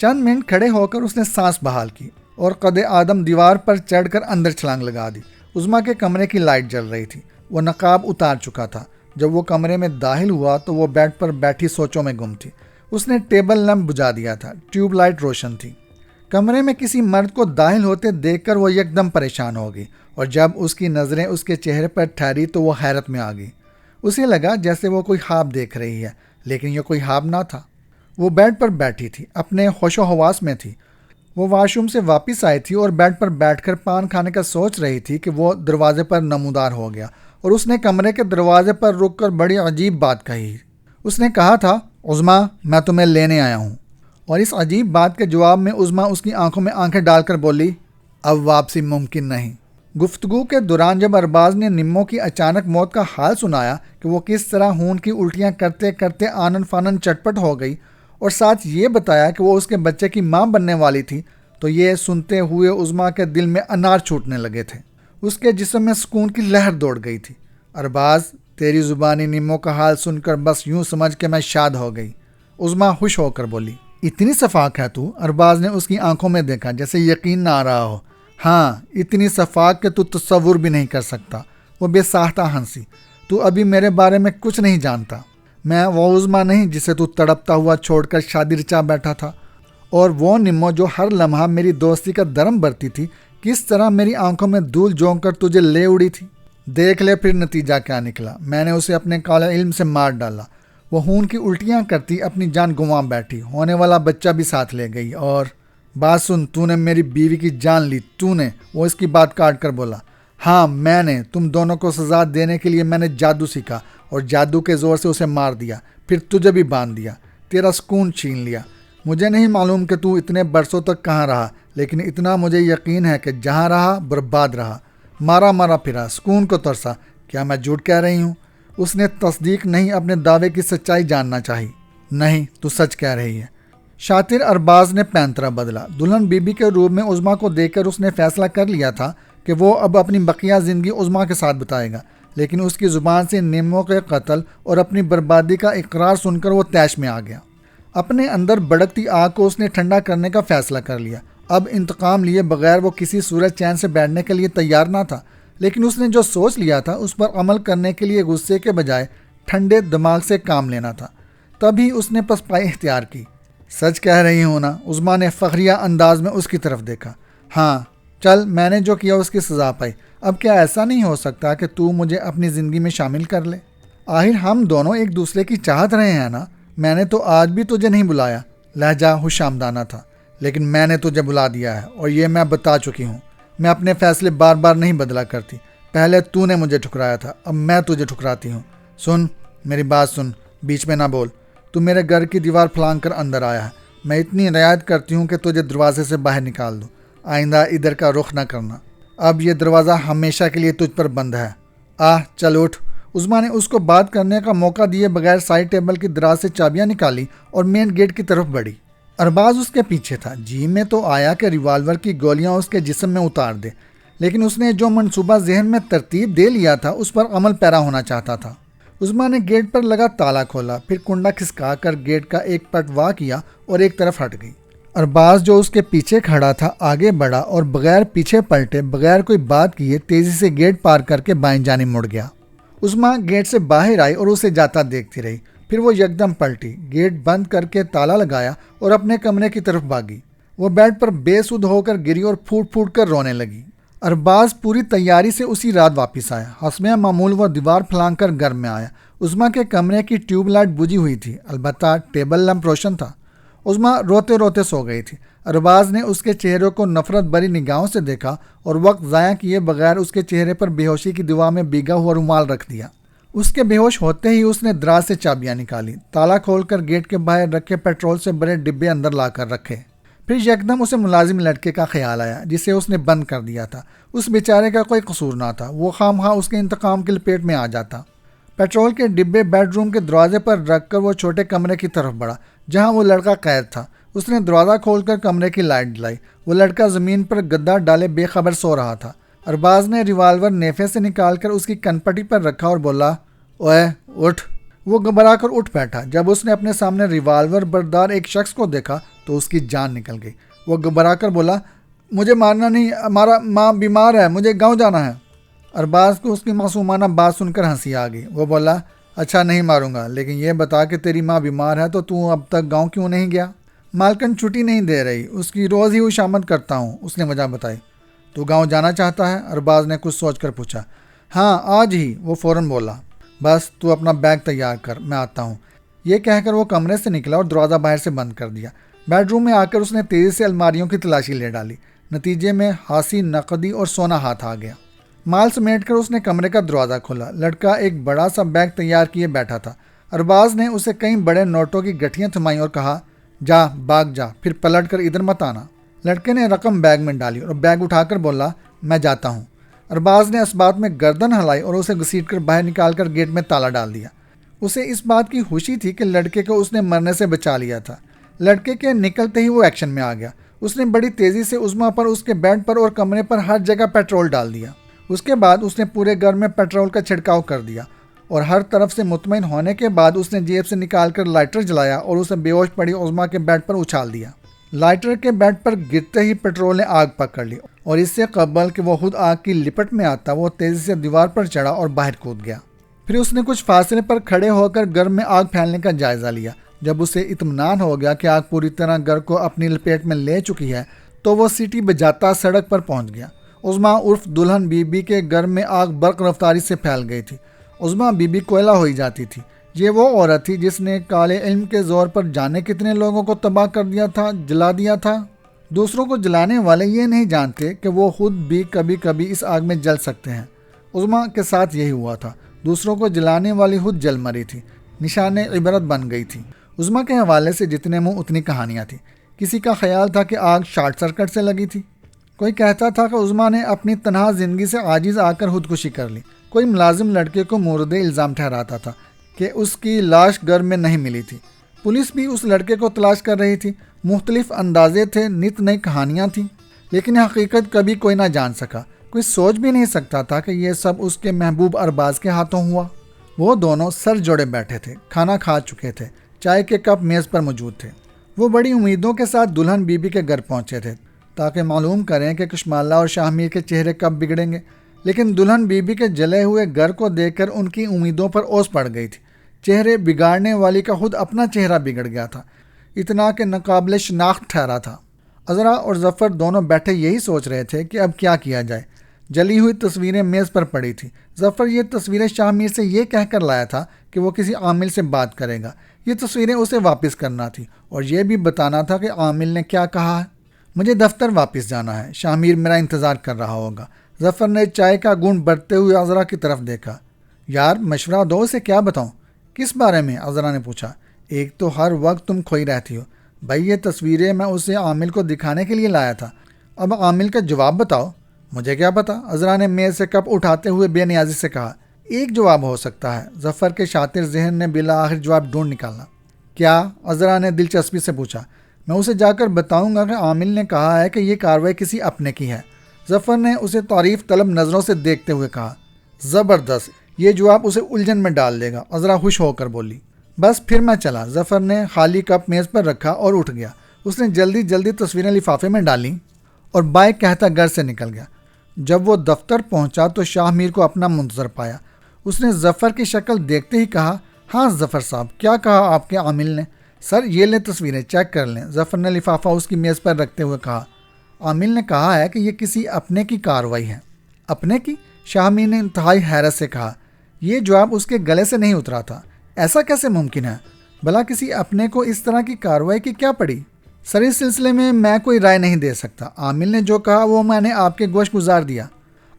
چند منٹ کھڑے ہو کر اس نے سانس بحال کی اور قد آدم دیوار پر چڑھ کر اندر چھلانگ لگا دی۔ عظمیٰ کے کمرے کی لائٹ جل رہی تھی۔ وہ نقاب اتار چکا تھا۔ جب وہ کمرے میں داخل ہوا تو وہ بیڈ پر بیٹھی سوچوں میں گم تھی۔ اس نے ٹیبل لیمپ بجھا دیا تھا، ٹیوب لائٹ روشن تھی۔ کمرے میں کسی مرد کو داخل ہوتے دیکھ کر وہ یکدم پریشان ہو گئی، اور جب اس کی نظریں اس کے چہرے پر ٹھہری تو وہ حیرت میں آ گئی۔ اسے لگا جیسے وہ کوئی خواب دیکھ رہی ہے، لیکن یہ کوئی خواب نہ تھا۔ وہ بیڈ پر بیٹھی تھی، اپنے ہوش و حواس میں تھی۔ وہ واش روم سے واپس آئی تھی اور بیڈ پر بیٹھ کر پان کھانے کا سوچ رہی تھی کہ وہ دروازے پر نمودار ہو گیا اور اس نے کمرے کے دروازے پر رک کر بڑی عجیب بات کہی۔ اس نے کہا تھا، عظمیٰ میں تمہیں لینے آیا ہوں، اور اس عجیب بات کے جواب میں عظمیٰ اس کی آنکھوں میں آنکھیں ڈال کر بولی، اب واپسی ممکن نہیں۔ گفتگو کے دوران جب ارباز نے نمو کی اچانک موت کا حال سنایا کہ وہ کس طرح خون کی الٹیاں کرتے کرتے آنن فانن چٹپٹ ہو گئی، اور ساتھ یہ بتایا کہ وہ اس کے بچے کی ماں بننے والی تھی، تو یہ سنتے ہوئے عظمیٰ کے دل میں انار چھوٹنے لگے تھے۔ اس کے جسم میں سکون کی لہر دوڑ گئی تھی۔ ارباز، تیری زبانی نمو کا حال سن کر بس یوں سمجھ کے میں شاد ہو گئی، عظمیٰ خوش ہو کر بولی۔ اتنی صفاق ہے تو؟ ارباز نے اس کی آنکھوں میں دیکھا جیسے یقین نہ آ رہا ہو۔ ہاں، اتنی صفاق کہ تو تصور بھی نہیں کر سکتا۔ وہ بے ساختہ ہنسی۔ تو ابھی میرے بارے میں کچھ نہیں جانتا۔ میں وہ عظمیٰ نہیں جسے تو تڑپتا ہوا چھوڑ کر شادی رچا بیٹھا تھا، اور وہ نمو جو ہر لمحہ میری دوستی کا درم برتی تھی، کس طرح میری آنکھوں میں دھول جھونک کر تجھے لے اڑی تھی۔ دیکھ لے پھر نتیجہ کیا نکلا۔ میں نے اسے اپنے کالے علم سے مار ڈالا۔ وہ خون کی الٹیاں کرتی اپنی جان گنوا بیٹھی، ہونے والا بچہ بھی ساتھ لے گئی، اور بات سن، تو نے میری بیوی کی جان لی، تو نے۔ وہ اس کی بات کاٹ کر بولا، ہاں میں نے۔ تم دونوں کو سزا دینے کے لیے میں نے جادو سیکھا اور جادو کے زور سے اسے مار دیا، پھر تجھے بھی باندھ دیا، تیرا سکون چھین لیا۔ مجھے نہیں معلوم کہ تو اتنے برسوں تک کہاں رہا، لیکن اتنا مجھے یقین ہے کہ جہاں رہا برباد رہا، مارا پھرا، سکون کو ترسا۔ کیا میں جھوٹ کہہ رہی ہوں؟ اس نے تصدیق نہیں، اپنے دعوے کی سچائی جاننا چاہی۔ نہیں، تو سچ کہہ رہی ہے۔ شاطر ارباز نے پینترا بدلا۔ دلہن بی بی کے روپ میں عظمیٰ کو دیکھ کر اس نے فیصلہ کر لیا تھا کہ وہ اب اپنی بقیہ زندگی عظمیٰ کے ساتھ بتائے گا، لیکن اس کی زبان سے نیمو کے قتل اور اپنی بربادی کا اقرار سن کر وہ طیش میں آ گیا۔ اپنے اندر بھڑکتی آگ کو اس نے ٹھنڈا کرنے کا فیصلہ کر لیا۔ اب انتقام لیے بغیر وہ کسی صورت چین سے بیٹھنے کے لیے تیار نہ تھا، لیکن اس نے جو سوچ لیا تھا اس پر عمل کرنے کے لیے غصے کے بجائے ٹھنڈے دماغ سے کام لینا تھا۔ تبھی اس نے پسپائی اختیار کی۔ سچ کہہ رہی ہوں نا؟ عظمیٰ نے فخریہ انداز میں اس کی طرف دیکھا۔ ہاں، چل، میں نے جو کیا اس کی سزا پائی۔ اب کیا ایسا نہیں ہو سکتا کہ تو مجھے اپنی زندگی میں شامل کر لے؟ آخر ہم دونوں ایک دوسرے کی چاہت رہے ہیں نا؟ میں نے تو آج بھی تجھے نہیں بلایا۔ لہجہ خوشامدانہ تھا۔ لیکن میں نے تجھے بلا دیا ہے، اور یہ میں بتا چکی ہوں۔ میں اپنے فیصلے بار بار نہیں بدلا کرتی۔ پہلے تو نے مجھے ٹھکرایا تھا، اب میں تجھے ٹھکراتی ہوں۔ سن، میری بات سن، بیچ میں نہ بول۔ تو میرے گھر کی دیوار پھلانگ کر اندر آیا ہے۔ میں اتنی رعایت کرتی ہوں کہ تجھے دروازے سے باہر نکال دوں۔ آئندہ ادھر کا رخ نہ کرنا۔ اب یہ دروازہ ہمیشہ کے لیے تجھ پر بند ہے۔ چل اٹھ۔ عظمیٰ نے اس کو بات کرنے کا موقع دیے بغیر سائڈ ٹیبل کی دراز سے چابیاں نکالی اور مین گیٹ کی طرف بڑھی۔ ارباز اس کے پیچھے تھا۔ جی میں تو آیا کہ ریوالور کی گولیاں اس کے جسم میں اتار دے، لیکن اس نے جو منصوبہ ذہن میں ترتیب دے لیا تھا اس پر عمل پیرا ہونا چاہتا تھا۔ عظمیٰ نے گیٹ پر لگا تالا کھولا، پھر کنڈا کھسکا کر گیٹ کا ایک پٹ وا کیا اور ایک طرف ہٹ گئی۔ ارباز جو اس کے پیچھے کھڑا تھا آگے بڑھا اور بغیر پیچھے پلٹے، بغیر کوئی بات کیے تیزی سے گیٹ پار کر کے بائیں جانب مڑ گیا۔ عظمیٰ گیٹ سے باہر آئی اور اسے جاتا دیکھتی رہی۔ پھر وہ یکدم پلٹی، گیٹ بند کر کے تالا لگایا اور اپنے کمرے کی طرف بھاگی۔ وہ بیڈ پر بے سدھ ہو کر گری اور پھوٹ پھوٹ کر رونے لگی۔ ارباز پوری تیاری سے اسی رات واپس آیا۔ حسب معمول وہ دیوار پھلانگ کر گھر میں آیا۔ عظمیٰ کے کمرے کی ٹیوب لائٹ بجھی ہوئی تھی، البتہ ٹیبل لمپ روشن تھا۔ عظمیٰ روتے روتے سو گئی تھی۔ ارباز نے اس کے چہرے کو نفرت بھری نگاہوں سے دیکھا اور وقت ضائع کیے بغیر اس کے چہرے پر بے ہوشی کی دوا میں بھیگا ہوا رومال رکھ دیا۔ اس کے بے ہوش ہوتے ہی اس نے دراز سے چابیاں نکالی، تالا کھول کر گیٹ کے باہر رکھے پیٹرول سے بڑے ڈبے اندر لا کر رکھے۔ پھر یکدم اسے ملازم لڑکے کا خیال آیا جسے اس نے بند کر دیا تھا۔ اس بیچارے کا کوئی قصور نہ تھا، وہ خواہ اس کے انتقام کی لپیٹ میں آ جاتا۔ پیٹرول کے ڈبے بیڈ روم کے دروازے پر رکھ کر وہ چھوٹے کمرے کی طرف بڑھا جہاں وہ لڑکا قید تھا۔ اس نے دروازہ کھول کر کمرے کی لائٹ جلائی۔ وہ لڑکا زمین پر گدا ڈالے بے خبر سو رہا تھا۔ ارباز نے ریوالور نیفے سے نکال کر اس کی کنپٹی پر رکھا اور بولا، اوے اٹھ۔ وہ گھبرا کر اٹھ بیٹھا۔ جب اس نے اپنے سامنے ریوالور بردار ایک شخص کو دیکھا تو اس کی جان نکل گئی۔ وہ گھبرا کر بولا، مجھے مارنا نہیں، ہمارا ماں بیمار ہے، مجھے گاؤں جانا ہے۔ ارباز کو اس کی معصومانہ بات سن کر ہنسی آ گئی۔ وہ بولا، اچھا نہیں ماروں گا، لیکن یہ بتا کہ تیری ماں بیمار ہے تو اب تک گاؤں کیوں نہیں گیا؟ مالکن چھٹی نہیں دے رہی، اس کی روز ہی خوشامد کرتا ہوں، اس نے وجہ بتائی۔ تو گاؤں جانا چاہتا ہے؟ ارباز نے کچھ سوچ کر پوچھا۔ ہاں، آج ہی، وہ فوراً بولا۔ بس تو اپنا بیگ تیار کر، میں آتا ہوں۔ یہ کہہ کر وہ کمرے سے نکلا اور دروازہ باہر سے بند کر دیا۔ بیڈ روم میں آ کر اس نے تیزی سے الماریوں کی تلاشی لے ڈالی۔ نتیجے میں ہاسی، نقدی اور سونا ہاتھ آ گیا۔ مال سمیٹ کر اس نے کمرے کا دروازہ کھولا۔ لڑکا ایک بڑا سا بیگ تیار کیے بیٹھا تھا۔ ارباز نے اسے کئی بڑے نوٹوں کی گٹھیاں تھمائیں اور کہا، جا، بھاگ جا، پھر پلٹ کر ادھر مت آنا۔ لڑکے نے رقم بیگ میں ڈالی اور بیگ اٹھا کر بولا، میں جاتا ہوں۔ ارباز نے اس بات میں گردن ہلائی اور اسے گھسیٹ کر باہر نکال کر گیٹ میں تالا ڈال دیا۔ اسے اس بات کی خوشی تھی کہ لڑکے کو اس نے مرنے سے بچا لیا تھا۔ لڑکے کے نکلتے ہی وہ ایکشن میں آ گیا۔ اس نے بڑی تیزی سے عظمیٰ پر، اس کے بیڈ پر اور کمرے پر ہر جگہ پیٹرول ڈال دیا۔ اس کے بعد اس نے پورے گھر میں پیٹرول کا چھڑکاؤ کر دیا اور ہر طرف سے مطمئن ہونے کے بعد اس نے جیب سے نکال کر لائٹر جلایا اور اسے بے ہوش پڑی عظمیٰ کے بیڈ پر اچھال دیا۔ لائٹر کے بیڈ پر گرتے ہی پیٹرول نے آگ پکڑ لی اور اس سے قبل کہ وہ خود آگ کی لپٹ میں آتا، وہ تیزی سے دیوار پر چڑھا اور باہر کود گیا۔ پھر اس نے کچھ فاصلے پر کھڑے ہو کر گھر میں آگ پھیلنے کا جائزہ لیا۔ جب اسے اطمینان ہو گیا کہ آگ پوری طرح گھر کو اپنی لپیٹ میں لے چکی ہے تو وہ سیٹی بجاتا سڑک پر پہنچ گیا۔ عظمیٰ عرف دلہن بی بی کے گھر میں آگ برق رفتاری سے پھیل گئی تھی۔ عظمیٰ بی بی کوئلہ ہوئی جاتی تھی۔ یہ وہ عورت تھی جس نے کالے علم کے زور پر جانے کتنے لوگوں کو تباہ کر دیا تھا، جلا دیا تھا۔ دوسروں کو جلانے والے یہ نہیں جانتے کہ وہ خود بھی کبھی کبھی اس آگ میں جل سکتے ہیں۔ عظمیٰ کے ساتھ یہی ہوا تھا۔ دوسروں کو جلانے والی خود جل مری تھی، نشان عبرت بن گئی تھی۔ عظمیٰ کے حوالے سے جتنے منہ اتنی کہانیاں تھیں۔ کسی کا خیال تھا کہ آگ شارٹ سرکٹ سے لگی تھی، کوئی کہتا تھا کہ عظمیٰ نے اپنی تنہا زندگی سے عاجز آ کر خودکشی کر لی، کوئی ملازم لڑکے کو مورد الزام ٹھہراتا تھا کہ اس کی لاش گھر میں نہیں ملی تھی۔ پولیس بھی اس لڑکے کو تلاش کر رہی تھی، مختلف اندازے تھے، نت نئی کہانیاں تھیں، لیکن حقیقت کبھی کوئی نہ جان سکا۔ کوئی سوچ بھی نہیں سکتا تھا کہ یہ سب اس کے محبوب ارباز کے ہاتھوں ہوا۔ وہ دونوں سر جوڑے بیٹھے تھے، کھانا کھا چکے تھے، چائے کے کپ میز پر موجود تھے۔ وہ بڑی امیدوں کے ساتھ دلہن بی بی کے گھر پہنچے تھے تاکہ معلوم کریں کہ کشمالہ اور شاہ میر کے چہرے کب بگڑیں گے، لیکن دلہن بی بی کے جلے ہوئے گھر کو دیکھ کر ان کی امیدوں پر اوس پڑ گئی تھی۔ چہرے بگاڑنے والی کا خود اپنا چہرہ بگڑ گیا تھا، اتنا کہ ناقابل شناخت ٹھہرا تھا۔ عذرا اور ظفر دونوں بیٹھے یہی سوچ رہے تھے کہ اب کیا کیا جائے۔ جلی ہوئی تصویریں میز پر پڑی تھی۔ ظفر یہ تصویریں شاہ میر سے یہ کہہ کر لایا تھا کہ وہ کسی عامل سے بات کرے گا۔ یہ تصویریں اسے واپس کرنا تھی اور یہ بھی بتانا تھا کہ عامل نے کیا کہا ہے۔ مجھے دفتر واپس جانا ہے، شاہ میر میرا انتظار کر رہا ہوگا۔ ظفر نے چائے کا گھونٹ بھرتے ہوئے عذرا کی طرف دیکھا۔ یار مشورہ دو، اسے کیا بتاؤں؟ کس بارے میں؟ عذرا نے پوچھا۔ ایک تو ہر وقت تم کھوئی رہتی ہو۔ بھائی یہ تصویریں میں اسے عامل کو دکھانے کے لیے لایا تھا، اب عامل کا جواب بتاؤ۔ مجھے کیا پتا، عذرا نے میز سے کپ اٹھاتے ہوئے بے نیازی سے کہا۔ ایک جواب ہو سکتا ہے، ظفر کے شاطر ذہن نے بالآخر جواب ڈھونڈ نکالا۔ کیا؟ عذرا نے دلچسپی سے پوچھا۔ میں اسے جا کر بتاؤں گا کہ عامل نے کہا ہے کہ یہ کارروائی کسی اپنے کی ہے۔ ظفر نے اسے تعریف طلب نظروں سے دیکھتے ہوئے کہا۔ زبردست، یہ جواب اسے الجھن میں ڈال دے گا، عذرا خوش ہو کر بولی۔ بس پھر میں چلا۔ ظفر نے خالی کپ میز پر رکھا اور اٹھ گیا۔ اس نے جلدی جلدی تصویریں لفافے میں ڈالیں اور بائے کہتا گھر سے نکل گیا۔ جب وہ دفتر پہنچا تو شاہ میر کو اپنا منتظر پایا۔ اس نے ظفر کی شکل دیکھتے ہی کہا، ہاں ظفر صاحب، کیا کہا آپ کے عامل نے؟ سر یہ لیں تصویریں، چیک کر لیں۔ ظفر نے لفافہ اس کی میز پر رکھتے ہوئے کہا۔ عامل نے کہا ہے کہ یہ کسی اپنے کی کارروائی ہے۔ اپنے کی؟ شاہ میر نے انتہائی حیرت سے کہا۔ یہ جواب اس کے گلے سے نہیں اترا تھا۔ ایسا کیسے ممکن ہے؟ بھلا کسی اپنے کو اس طرح کی کارروائی کی کیا پڑی؟ سر اس سلسلے میں کوئی رائے نہیں دے سکتا۔ عامل نے جو کہا وہ میں نے آپ کے گوش گزار دیا۔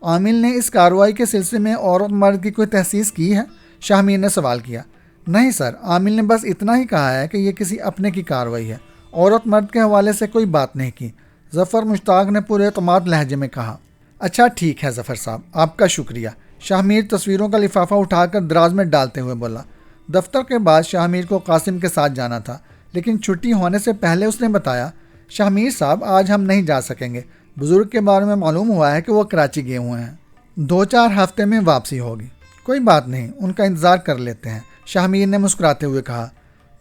عامل نے اس کارروائی کے سلسلے میں عورت مرد کی کوئی تحسیس کی ہے؟ شاہ میر نے سوال کیا۔ نہیں سر، عامل نے بس اتنا ہی کہا ہے کہ یہ کسی اپنے کی کارروائی ہے، عورت مرد کے حوالے سے کوئی بات نہیں کی۔ ظفر مشتاق نے پورے اعتماد لہجے میں کہا۔ اچھا ٹھیک ہے ظفر صاحب، آپ کا شکریہ۔ شاہ میر تصویروں کا لفافہ اٹھا کر دراز میں ڈالتے ہوئے بولا۔ دفتر کے بعد شاہ میر کو قاسم کے ساتھ جانا تھا، لیکن چھٹی ہونے سے پہلے اس نے بتایا، شاہ میر صاحب آج ہم نہیں جا سکیں گے۔ بزرگ کے بارے میں معلوم ہوا ہے کہ وہ کراچی گئے ہوئے ہیں، 2-4 ہفتے میں واپسی ہوگی۔ کوئی بات نہیں، ان کا انتظار کر لیتے ہیں، شاہ میر نے مسکراتے ہوئے کہا۔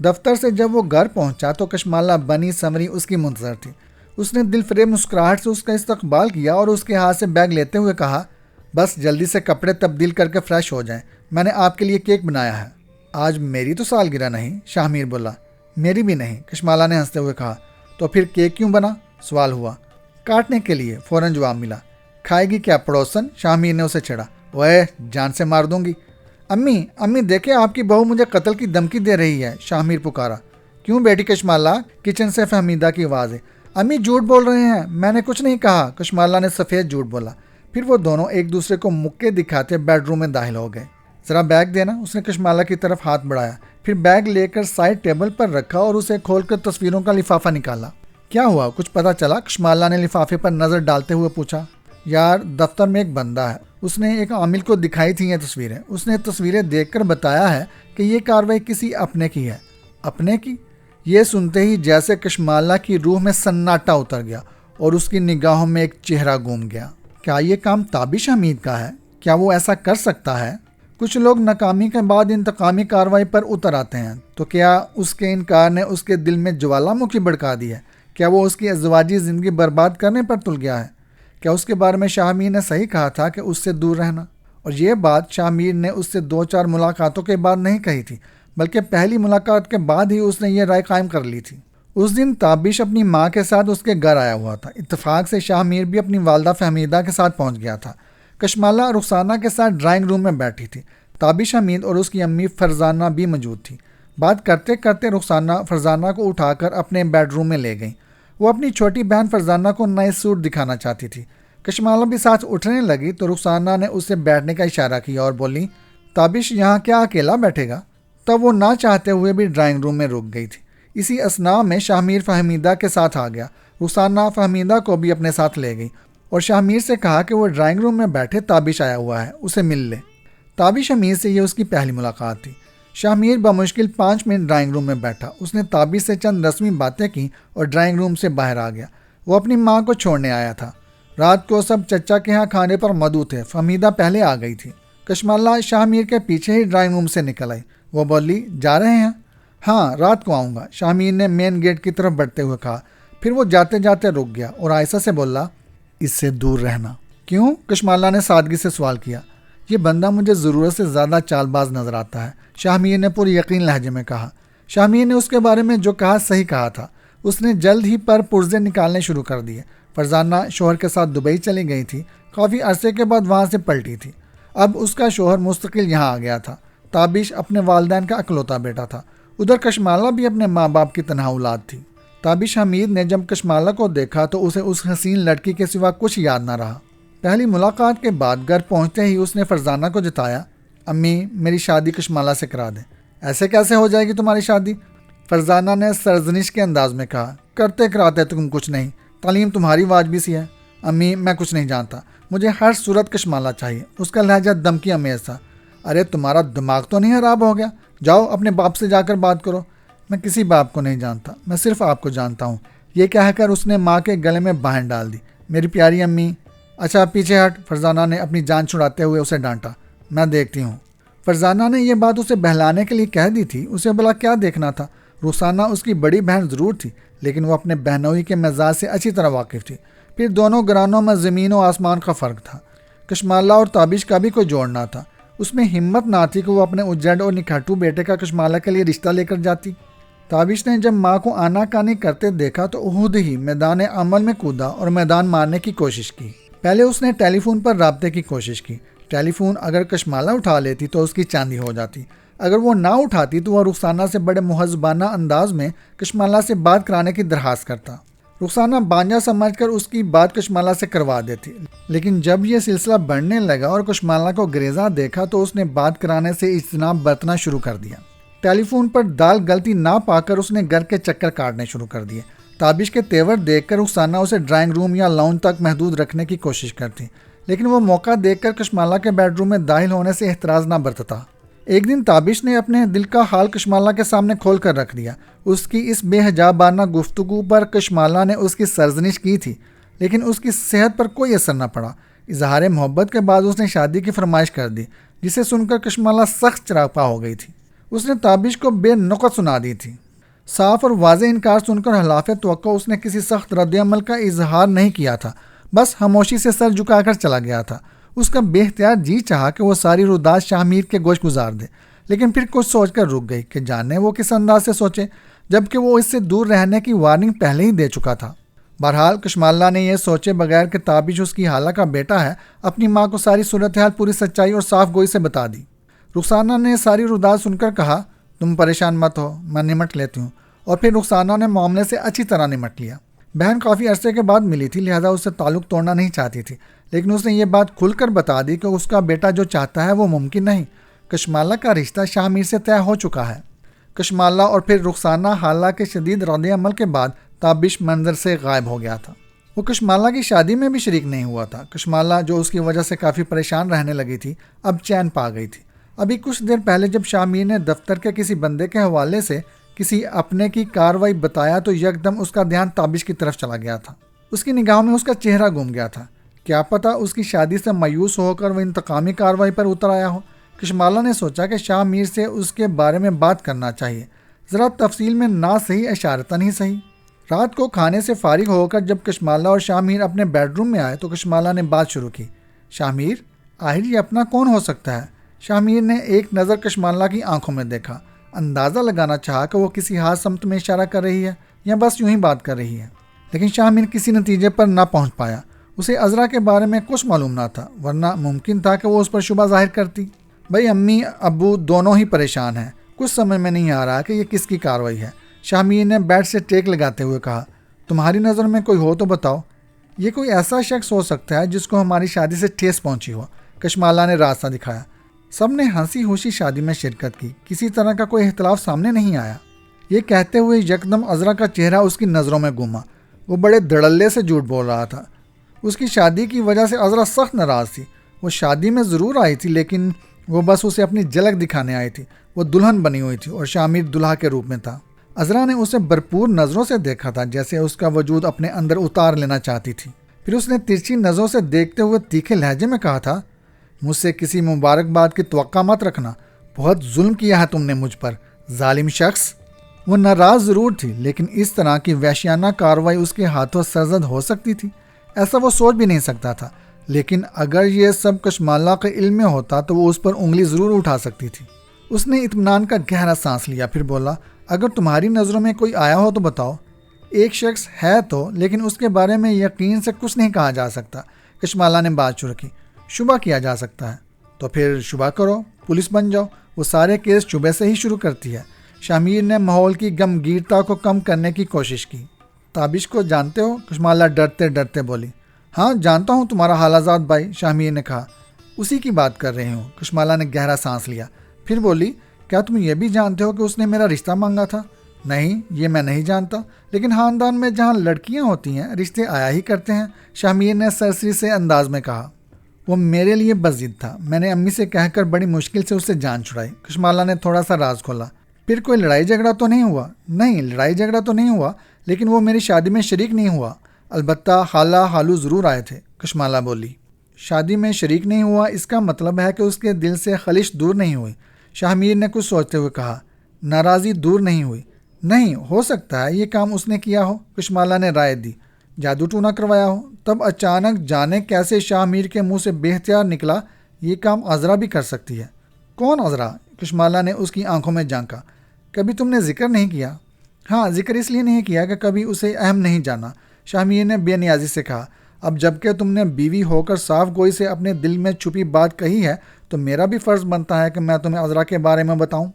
دفتر سے جب وہ گھر پہنچا تو کشمالہ بنی سمری اس کی منتظر تھی۔ اس نے دل فریب مسکراہٹ سے اس کا استقبال کیا اور اس کے ہاتھ سے بیگ لیتے ہوئے کہا، بس جلدی سے کپڑے تبدیل کر کے فریش ہو جائیں، میں نے آپ کے لیے کیک بنایا ہے۔ آج میری تو سالگرہ نہیں، شاہ میر بولا۔ میری بھی نہیں، کشمالہ نے ہنستے ہوئے کہا۔ تو پھر کیک کیوں بنا؟ سوال ہوا۔ کاٹنے کے لیے، فوراً جواب ملا۔ کھائے گی کیا پڑوسن؟ شاہ میر نے اسے چھڑا۔ اوے جان سے مار دوں گی۔ امی دیکھیں آپ کی بہو مجھے قتل کی دھمکی دے رہی ہے، شاہ میر پکارا۔ کیوں بیٹی کشمالہ؟ کچن سے فہمیدہ کی آواز ہے۔ امی جھوٹ بول رہے ہیں، میں نے کچھ نہیں کہا، کشمالہ نے سفید جھوٹ بولا۔ پھر وہ دونوں ایک دوسرے کو مکے دکھاتے بیڈ روم میں داخل ہو گئے۔ ذرا بیگ دینا، اس نے کشمالہ کی طرف ہاتھ بڑھایا، پھر بیگ لے کر سائڈ ٹیبل پر رکھا اور اسے کھول کر تصویروں کا لفافہ نکالا۔ کیا ہوا، کچھ پتا چلا؟ کشمالہ نے لفافے پر نظر ڈالتے ہوئے پوچھا۔ یار دفتر میں ایک بندہ ہے، اس نے ایک عامل کو دکھائی تھی یہ تصویریں، اس نے تصویریں دیکھ کر بتایا ہے کہ یہ کارروائی کسی اپنے کی ہے۔ اپنے کی؟ یہ سنتے ہی جیسے کشمالہ کی روح میں سناٹا اتر گیا اور اس کی نگاہوں میں ایک چہرہ گھوم گیا۔ کیا یہ کام تابش حمید کا ہے؟ کیا وہ ایسا کر سکتا ہے؟ کچھ لوگ ناکامی کے بعد انتقامی کارروائی پر اتر آتے ہیں، تو کیا اس کے انکار نے اس کے دل میں جوالا مکھی بھڑکا دی ہے؟ کیا وہ اس کی ازدواجی زندگی برباد کرنے پر تل گیا ہے؟ کیا اس کے بارے میں شاہ میر نے صحیح کہا تھا کہ اس سے دور رہنا؟ اور یہ بات شاہ میر نے اس سے 2-4 ملاقاتوں کے بعد نہیں کہی تھی، بلکہ پہلی ملاقات کے بعد ہی اس نے یہ رائے قائم کر لی تھی۔ اس دن تابش اپنی ماں کے ساتھ اس کے گھر آیا ہوا تھا۔ اتفاق سے شاہ میر بھی اپنی والدہ فہمیدہ کے ساتھ پہنچ گیا تھا۔ کشمالہ رخسانہ کے ساتھ ڈرائنگ روم میں بیٹھی تھی۔ تابش حمید اور اس کی امی فرزانہ بھی موجود تھی۔ بات کرتے کرتے رخسانہ فرزانہ کو اٹھا کر اپنے بیڈ روم میں لے گئیں۔ وہ اپنی چھوٹی بہن فرزانہ کو نئے سوٹ دکھانا چاہتی تھی۔ کشمالہ بھی ساتھ اٹھنے لگی تو رخسانہ نے اسے بیٹھنے کا اشارہ کیا اور بولی، تابش یہاں کیا اکیلا بیٹھے گا؟ تب وہ نہ چاہتے ہوئے بھی ڈرائنگ روم میں رک گئی تھی۔ اسی اثناء میں شاہ میر فہمیدہ کے ساتھ آ گیا۔ رخسانہ فہمیدہ کو بھی اپنے ساتھ لے گئی اور شاہ میر سے کہا کہ وہ ڈرائنگ روم میں بیٹھے تابش آیا ہوا ہے، اسے مل لے۔ تابش حمید سے یہ اس کی پہلی ملاقات تھی۔ شاہ میر بمشکل 5 منٹ ڈرائنگ روم میں بیٹھا۔ اس نے تابش سے چند رسمی باتیں کی اور ڈرائنگ روم سے باہر آ گیا۔ وہ اپنی ماں کو چھوڑنے آیا تھا۔ رات کو سب چچا کے ہاں کھانے پر مدعو تھے۔ فہمیدہ پہلے آ گئی تھی۔ کشمالہ شاہ میر کے پیچھے ہی ڈرائنگ روم سے نکل آئی۔ وہ بولی، جا رہے ہیں؟ ہاں، رات کو آؤں گا، شاہ میر نے مین گیٹ کی طرف بڑھتے ہوئے کہا۔ پھر وہ جاتے جاتے رک گیا اور آہستہ سے بولا، اس سے دور رہنا۔ کیوں؟ کشمالہ نے سادگی سے سوال کیا۔ یہ بندہ مجھے ضرورت سے زیادہ چال باز نظر آتا ہے، شاہ میر نے پوری یقین لہجے میں کہا۔ شاہ میر نے اس کے بارے میں جو کہا صحیح کہا تھا۔ اس نے جلد ہی پر پرزے نکالنے شروع کر دیے۔ فرزانہ شوہر کے ساتھ دبئی چلی گئی تھی۔ کافی عرصے کے بعد وہاں سے پلٹی تھی۔ اب اس کا شوہر مستقل یہاں آ گیا تھا۔ تابش اپنے والدین کا اکلوتا بیٹا تھا۔ ادھر کشمالہ بھی اپنے ماں باپ کی تنہا اولاد تھی۔ تابش حمید نے جب کشمالہ کو دیکھا تو اسے اس حسین لڑکی کے سوا کچھ یاد نہ رہا۔ پہلی ملاقات کے بعد گھر پہنچتے ہی اس نے فرزانہ کو جتایا، امی میری شادی کشمالہ سے کرا دیں۔ ایسے کیسے ہو جائے گی تمہاری شادی؟ فرزانہ نے سرزنش کے انداز میں کہا، کرتے کراتے تم کچھ نہیں، تعلیم تمہاری واجبی سی ہے۔ امی میں کچھ نہیں جانتا، مجھے ہر صورت کشمالہ چاہیے۔ اس کا لہجہ دمکی امیز تھا۔ ارے تمہارا دماغ تو نہیں خراب ہو گیا؟ جاؤ اپنے باپ سے جا کر بات کرو۔ میں کسی باپ کو نہیں جانتا، میں صرف آپ کو جانتا ہوں۔ یہ کہہ کر اس نے ماں کے گلے میں بانہیں ڈال دی۔ میری پیاری امی۔ اچھا پیچھے ہٹ، فرزانہ نے اپنی جان چھڑاتے ہوئے اسے ڈانٹا۔ میں دیکھتی ہوں۔ فرزانہ نے یہ بات اسے بہلانے کے لیے کہہ دی تھی۔ اسے بھلا کیا دیکھنا تھا؟ رخسانہ اس کی بڑی بہن ضرور تھی، لیکن وہ اپنے بہنوئی کے مزاج سے اچھی طرح واقف تھی۔ پھر دونوں گھرانوں میں زمین و آسمان کا فرق تھا۔ کشمالہ اور تابش کا بھی کوئی جوڑ نہ تھا۔ اس میں ہمت نہ تھی کہ وہ اپنے اجڑ اور نکھٹو بیٹے کا کشمالہ کے لیے رشتہ لے کر جاتی۔ تابش نے جب ماں کو آنا کانی کرتے دیکھا تو خود ہی میدان عمل میں کودا اور میدان مارنے کی کوشش کی۔ پہلے اس نے ٹیلی فون پر رابطے کی کوشش کی۔ ٹیلی فون اگر کشمالہ اٹھا لیتی تو اس کی چاندی ہو جاتی۔ اگر وہ نہ اٹھاتی تو وہ رخسانہ سے بڑے مہذبانہ انداز میں کشمالہ سے بات کرانے کی درخواست کرتا۔ رخسانہ بانجا سمجھ کر اس کی بات کشمالہ سے کروا دیتی، لیکن جب یہ سلسلہ بڑھنے لگا اور کشمالہ کو گریزاں دیکھا تو اس نے بات کرانے سے اجتناب برتنا شروع کر دیا۔ ٹیلی فون پر دال گلتی نہ پا کر اس نے گھر کے چکر کاٹنے شروع کر دیے۔ تابش کے تیور دیکھ کر رخسانہ اسے ڈرائنگ روم یا لاؤنج تک محدود رکھنے کی کوشش کرتی، لیکن وہ موقع دیکھ کر کشمالہ کے بیڈ روم میں داخل ہونے سے احتراز نہ برتتا۔ ایک دن تابش نے اپنے دل کا حال کشمالہ کے سامنے کھول کر رکھ دیا۔ اس کی اس بے حجابانہ گفتگو پر کشمالہ نے اس کی سرزنش کی تھی، لیکن اس کی صحت پر کوئی اثر نہ پڑا۔ اظہار محبت کے بعد اس نے شادی کی فرمائش کر دی، جسے سن کر کشمالہ سخت چراپا ہو گئی تھی۔ اس نے تابش کو بے نقط سنا دی تھی۔ صاف اور واضح انکار سن کر خلاف توقع اس نے کسی سخت رد عمل کا اظہار نہیں کیا تھا، بس خاموشی سے سر جھکا کر چلا گیا تھا۔ اس کا بے اختیار جی چاہا کہ وہ ساری روداد شاہ میر کے گوش گزار دے، لیکن پھر کچھ سوچ کر رک گئی کہ جانے وہ کس انداز سے سوچے، جبکہ وہ اس سے دور رہنے کی وارننگ پہلے ہی دے چکا تھا۔ بہرحال کشمالہ نے یہ سوچے بغیر کہ تابش اس کی خالہ کا بیٹا ہے، اپنی ماں کو ساری صورتحال پوری سچائی اور صاف گوئی سے بتا دی۔ رخسانہ نے ساری روداد سن کر کہا، تم پریشان مت ہو، میں نمٹ لیتی ہوں۔ اور پھر رخسانہ نے معاملے سے اچھی طرح نمٹ لیا۔ بہن کافی عرصے کے بعد ملی تھی، لہذا اس سے تعلق توڑنا نہیں چاہتی تھی، لیکن اس نے یہ بات کھل کر بتا دی کہ اس کا بیٹا جو چاہتا ہے وہ ممکن نہیں۔ کشمالہ کا رشتہ شاہ میر سے طے ہو چکا ہے۔ کشمالہ اور پھر رخسانہ خالہ کے شدید رد عمل کے بعد تابش منظر سے غائب ہو گیا تھا۔ وہ کشمالہ کی شادی میں بھی شریک نہیں ہوا تھا۔ کشمالہ جو اس کی وجہ سے کافی پریشان رہنے لگی تھی، اب چین پا گئی تھی۔ ابھی کچھ دیر پہلے جب شاہ میر نے دفتر کے کسی بندے کے حوالے سے کسی اپنے کی کارروائی بتایا تو یکدم اس کا دھیان تابش کی طرف چلا گیا تھا۔ اس کی نگاہوں میں اس کا چہرہ گم گیا تھا۔ کیا پتہ اس کی شادی سے مایوس ہو کر وہ انتقامی کارروائی پر اتر آیا ہو۔ کشمالہ نے سوچا کہ شاہ میر سے اس کے بارے میں بات کرنا چاہیے، ذرا تفصیل میں نہ صحیح اشارتاً ہی صحیح۔ رات کو کھانے سے فارغ ہو کر جب کشمالہ اور شاہ میر اپنے بیڈ روم میں آئے تو کشمالہ نے بات شروع کی۔ شاہ میر، آخر یہ اپنا کون ہو سکتا ہے؟ شاہ میر نے ایک نظر کشمالہ کی آنکھوں میں دیکھا، اندازہ لگانا چاہا کہ وہ کسی خاص سمت میں اشارہ کر رہی ہے یا بس یوں ہی بات کر رہی ہے، لیکن شاہ میر کسی نتیجے پر نہ پہنچ پایا۔ اسے عذرا کے بارے میں کچھ معلوم نہ تھا، ورنہ ممکن تھا کہ وہ اس پر شبہ ظاہر کرتی۔ بھائی امی ابو دونوں ہی پریشان ہیں، کچھ سمجھ میں نہیں آ رہا کہ یہ کس کی کارروائی ہے۔ شاہ میر نے بیڈ سے ٹیک لگاتے ہوئے کہا، تمہاری نظر میں کوئی ہو تو بتاؤ۔ یہ کوئی ایسا شخص ہو سکتا ہے جس کو ہماری شادی سے ٹھیس پہنچی ہو۔ کشمالہ نے راستہ دکھایا۔ سب نے ہنسی خوشی شادی میں شرکت کی، کسی طرح کا کوئی اختلاف سامنے نہیں آیا۔ یہ کہتے ہوئے یکدم عذرا کا چہرہ اس کی نظروں میں گھوما۔ وہ بڑے دھڑلے سے جھوٹ بول رہا تھا۔ اس کی شادی کی وجہ سے عذرا سخت ناراض تھی۔ وہ شادی میں ضرور آئی تھی، لیکن وہ بس اسے اپنی جھلک دکھانے آئی تھی۔ وہ دلہن بنی ہوئی تھی اور شامیر دلہا کے روپ میں تھا۔ عذرا نے اسے بھرپور نظروں سے دیکھا تھا، جیسے اس کا وجود اپنے اندر اتار لینا چاہتی تھی۔ پھر اس نے ترچھی نظروں سے دیکھتے ہوئے تیکھے لہجے میں کہا تھا، مجھ سے کسی مبارکباد کی توقع مت رکھنا، بہت ظلم کیا ہے تم نے مجھ پر، ظالم شخص۔ وہ ناراض ضرور تھی، لیکن اس طرح کی وحشیانہ کارروائی اس کے ہاتھوں سرزد ہو سکتی تھی، ایسا وہ سوچ بھی نہیں سکتا تھا۔ لیکن اگر یہ سب کشمالہ کے علم میں ہوتا تو وہ اس پر انگلی ضرور اٹھا سکتی تھی۔ اس نے اطمینان کا گہرا سانس لیا، پھر بولا، اگر تمہاری نظروں میں کوئی آیا ہو تو بتاؤ۔ ایک شخص ہے تو، لیکن اس کے بارے میں یقین سے کچھ نہیں کہا جا سکتا۔ کشمالہ نے بات شروع کی، شبہ کیا جا سکتا ہے۔ تو پھر شبہ کرو، پولیس بن جاؤ، وہ سارے کیس شبہ سے ہی شروع کرتی ہے۔ شامیر نے ماحول کی غمگیرتا کو کم کرنے کی کوشش کی۔ تابش کو جانتے ہو؟ کشمالہ ڈرتے ڈرتے بولی۔ ہاں جانتا ہوں تمہارا حالازاد بھائی، شامیر نے کہا۔ اسی کی بات کر رہی ہوں، کشمالہ نے گہرا سانس لیا، پھر بولی، کیا تم یہ بھی جانتے ہو کہ اس نے میرا رشتہ مانگا تھا؟ نہیں، یہ میں نہیں جانتا، لیکن خاندان میں جہاں لڑکیاں ہوتی ہیں رشتے آیا ہی کرتے ہیں، شامیر نے سرسری سے انداز میں کہا۔ وہ میرے لیے بس ضد تھا، میں نے امی سے کہہ کر بڑی مشکل سے اس سے جان چھڑائی۔ کشمالہ نے تھوڑا سا راز کھولا۔ پھر کوئی لڑائی جھگڑا تو نہیں ہوا؟ نہیں، لڑائی جھگڑا تو نہیں ہوا، لیکن وہ میری شادی میں شریک نہیں ہوا۔ البتہ خالہ خالو ضرور آئے تھے، کشمالہ بولی۔ شادی میں شریک نہیں ہوا، اس کا مطلب ہے کہ اس کے دل سے خلش دور نہیں ہوئی، شامیر نے کچھ سوچتے ہوئے کہا۔ ناراضی دور نہیں ہوئی؟ نہیں، ہو سکتا ہے یہ کام اس نے کیا ہو، کشمالہ نے رائے دی، جادو ٹونا کروایا ہو۔ تب اچانک جانے کیسے شامیر کے منہ سے بے اختیار نکلا، یہ کام عذرا بھی کر سکتی ہے۔ کون عذرا؟ کشمالہ نے اس کی آنکھوں میں جھانکا۔ کبھی تم نے ذکر نہیں کیا؟ ہاں، ذکر اس لیے نہیں کیا کہ کبھی اسے اہم نہیں جانا، شامیر نے بے نیازی سے کہا۔ اب جب کہ تم نے بیوی ہو کر صاف گوئی سے اپنے دل میں چھپی بات کہی ہے تو میرا بھی فرض بنتا ہے کہ میں تمہیں عذرا کے بارے میں بتاؤں۔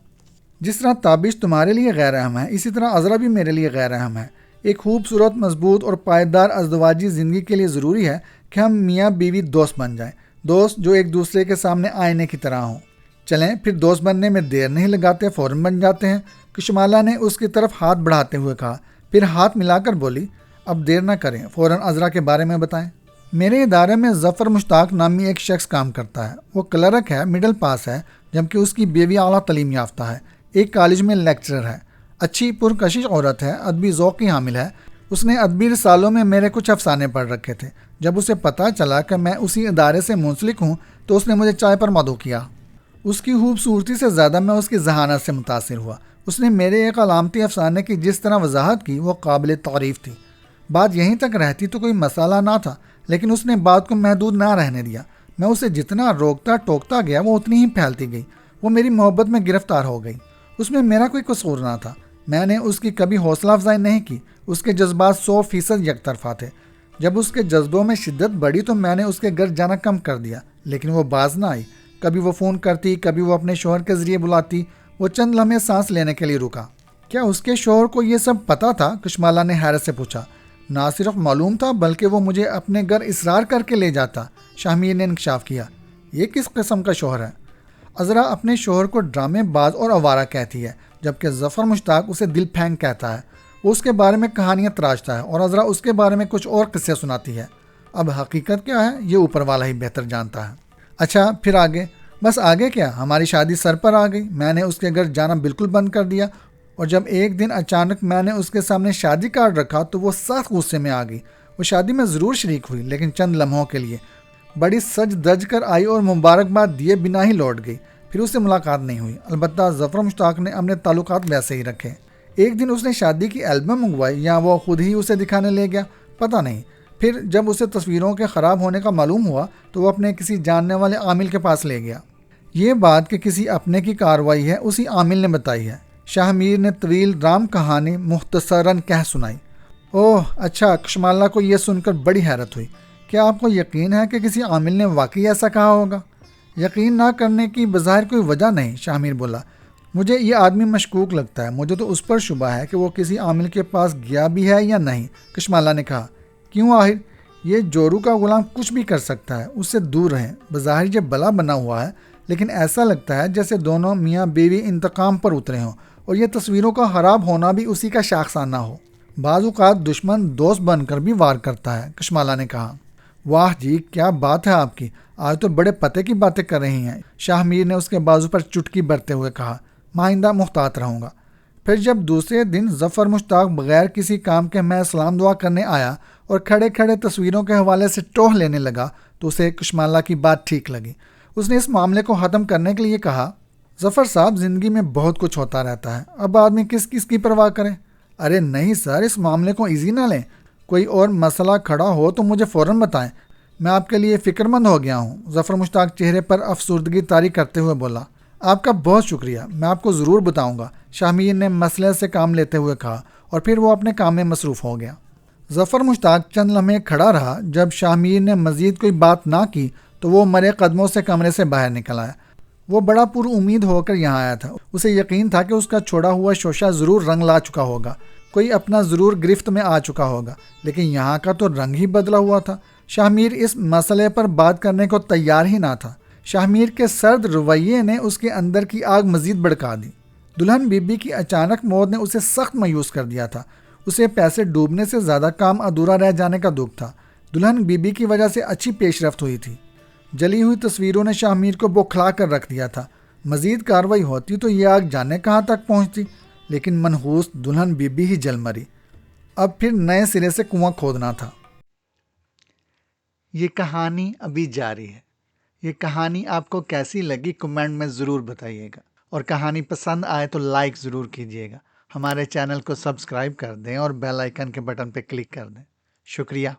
جس طرح تابش تمہارے لیے غیر اہم ہے، اسی طرح عذرا بھی میرے لیے غیر اہم ہے۔ ایک خوبصورت، مضبوط اور پائیدار ازدواجی زندگی کے لیے ضروری ہے کہ ہم میاں بیوی دوست بن جائیں، دوست جو ایک دوسرے کے سامنے آئینے کی طرح ہوں۔ چلیں پھر دوست بننے میں دیر نہیں لگاتے، فوراً بن جاتے ہیں، کشمالہ نے اس کی طرف ہاتھ بڑھاتے ہوئے کہا، پھر ہاتھ ملا کر بولی، اب دیر نہ کریں، فوراً عذرا کے بارے میں بتائیں۔ میرے ادارے میں ظفر مشتاق نامی ایک شخص کام کرتا ہے، وہ کلرک ہے، مڈل پاس ہے، جبکہ اس کی بیوی اعلیٰ تعلیم یافتہ ہے، ایک کالج میں لیکچرر ہے، اچھی پرکشش عورت ہے، ادبی ذوق کی حامل ہے۔ اس نے ادبی رسالوں میں میرے کچھ افسانے پڑھ رکھے تھے۔ جب اسے پتہ چلا کہ میں اسی ادارے سے منسلک ہوں تو اس نے مجھے چائے پر مدعو کیا۔ اس کی خوبصورتی سے زیادہ میں اس کی ذہانت سے متاثر ہوا۔ اس نے میرے ایک علامتی افسانے کی جس طرح وضاحت کی وہ قابل تعریف تھی۔ بات یہیں تک رہتی تو کوئی مسئلہ نہ تھا، لیکن اس نے بات کو محدود نہ رہنے دیا۔ میں اسے جتنا روکتا ٹوکتا گیا وہ اتنی ہی پھیلتی گئی۔ وہ میری محبت میں گرفتار ہو گئی۔ اس میں میرا کوئی قصور نہ تھا، میں نے اس کی کبھی حوصلہ افزائی نہیں کی۔ اس کے جذبات 100% یک طرفہ تھے۔ جب اس کے جذبوں میں شدت بڑھی تو میں نے اس کے گھر جانا کم کر دیا، لیکن وہ باز نہ آئی۔ کبھی وہ فون کرتی، کبھی وہ اپنے شوہر کے ذریعے بلاتی۔ وہ چند لمحے سانس لینے کے لیے رکا۔ کیا اس کے شوہر کو یہ سب پتہ تھا؟ کشمالہ نے حیرت سے پوچھا۔ نہ صرف معلوم تھا بلکہ وہ مجھے اپنے گھر اصرار کر کے لے جاتا، شامیر نے انکشاف کیا۔ یہ کس قسم کا شوہر ہے؟ عذرا اپنے شوہر کو ڈرامے باز اور آوارہ کہتی ہے، جبکہ ظفر مشتاق اسے دل پھینک کہتا ہے۔ وہ اس کے بارے میں کہانیاں تراشتا ہے اور عذرا اس کے بارے میں کچھ اور قصے سناتی ہے۔ اب حقیقت کیا ہے یہ اوپر والا ہی بہتر جانتا ہے۔ اچھا پھر آگے؟ بس آگے کیا، ہماری شادی سر پر آ گئی۔ میں نے اس کے گھر جانا بالکل بند کر دیا، اور جب ایک دن اچانک میں نے اس کے سامنے شادی کارڈ رکھا تو وہ سخت غصے میں آ گئی۔ وہ شادی میں ضرور شریک ہوئی، لیکن چند لمحوں کے لیے بڑی سج دج کر آئی اور مبارکباد دیے بنا ہی لوٹ گئی۔ پھر اس سے ملاقات نہیں ہوئی۔ البتہ ظفر مشتاق نے اپنے تعلقات ویسے ہی رکھے۔ ایک دن اس نے شادی کی البم منگوائی یا وہ خود ہی اسے دکھانے لے گیا، پتہ نہیں۔ پھر جب اسے تصویروں کے خراب ہونے کا معلوم ہوا تو وہ اپنے کسی جاننے والے عامل کے پاس لے گیا۔ یہ بات کہ کسی اپنے کی کارروائی ہے اسی عامل نے بتائی ہے۔ شاہمیر نے طویل رام کہانی مختصراً کہہ سنائی۔ اوہ اچھا، کشمالہ کو یہ سن کر بڑی حیرت ہوئی۔ کیا آپ کو یقین ہے کہ کسی عامل نے واقعی ایسا کہا ہوگا؟ یقین نہ کرنے کی بظاہر کوئی وجہ نہیں، شاہمیر بولا۔ مجھے یہ آدمی مشکوک لگتا ہے، مجھے تو اس پر شبہ ہے کہ وہ کسی عامل کے پاس گیا بھی ہے یا نہیں، کشمالہ نے کہا۔ کیوں آخر؟ یہ جورو کا غلام کچھ بھی کر سکتا ہے، اس سے دور رہیں۔ بظاہر یہ بلا بنا ہوا ہے، لیکن ایسا لگتا ہے جیسے دونوں میاں بیوی انتقام پر اترے ہوں، اور یہ تصویروں کا خراب ہونا بھی اسی کا شاخسانہ ہو۔ بعض اوقات دشمن دوست بن کر بھی وار کرتا ہے، کشمالہ نے کہا۔ واہ جی، کیا بات ہے آپ کی، آج تو بڑے پتے کی باتیں کر رہی ہیں۔ شاہ میر نے اس کے بازو پر چٹکی برتے ہوئے کہا، مائندہ محتاط رہوں گا۔ پھر جب دوسرے دن ظفر مشتاق بغیر کسی کام کے میں سلام دعا کرنے آیا اور کھڑے کھڑے تصویروں کے حوالے سے ٹوہ لینے لگا تو اسے کشمالہ کی بات ٹھیک لگی۔ اس نے اس معاملے کو ختم کرنے کے لیے کہا، ظفر صاحب، زندگی میں بہت کچھ ہوتا رہتا ہے، اب آدمی کس کس کی پرواہ کرے؟ ارے نہیں سر، اس معاملے کو ایزی نہ لیں، کوئی اور مسئلہ کھڑا ہو تو مجھے فوراً بتائیں، میں آپ کے لیے فکر مند ہو گیا ہوں۔ ظفر مشتاق چہرے پر افسردگی طاری کرتے ہوئے بولا، آپ کا بہت شکریہ، میں آپ کو ضرور بتاؤں گا، شاہ میر نے مسئلے سے کام لیتے ہوئے کہا، اور پھر وہ اپنے کام میں مصروف ہو گیا۔ ظفر مشتاق چند لمحے کھڑا رہا۔ جب شاہ میر نے مزید کوئی بات نہ کی تو وہ مرے قدموں سے کمرے سے باہر نکل آیا۔ وہ بڑا پر امید ہو کر یہاں آیا تھا، اسے یقین تھا کہ اس کا چھوڑا ہوا شوشہ ضرور رنگ لا چکا ہوگا، کوئی اپنا ضرور گرفت میں آ چکا ہوگا، لیکن یہاں کا تو رنگ ہی بدلا ہوا تھا۔ شاہ میر اس مسئلے پر بات کرنے کو تیار ہی نہ تھا۔ شاہ میر کے سرد رویے نے اس کے اندر کی آگ مزید بھڑکا دی۔ دلہن بی بی کی اچانک موت نے اسے سخت مایوس کر دیا تھا۔ اسے پیسے ڈوبنے سے زیادہ کام ادھورا رہ جانے کا دکھ تھا۔ دلہن بی بی کی وجہ سے اچھی پیش رفت ہوئی تھی۔ جلی ہوئی تصویروں نے شاہ میر کو بوکھلا کر رکھ دیا تھا۔ مزید کارروائی ہوتی تو یہ آگ جانے کہاں تک پہنچتی، لیکن منحوس دلہن بی بی ہی جل مری۔ اب پھر نئے سرے سے کنواں کھودنا تھا۔ یہ کہانی ابھی جاری ہے۔ یہ کہانی آپ کو کیسی لگی کمنٹ میں ضرور بتائیے گا، اور کہانی پسند آئے تو لائک ضرور کیجیے گا۔ ہمارے چینل کو سبسکرائب کر دیں اور بیل آئیکن کے بٹن پہ کلک کر دیں۔ شکریہ۔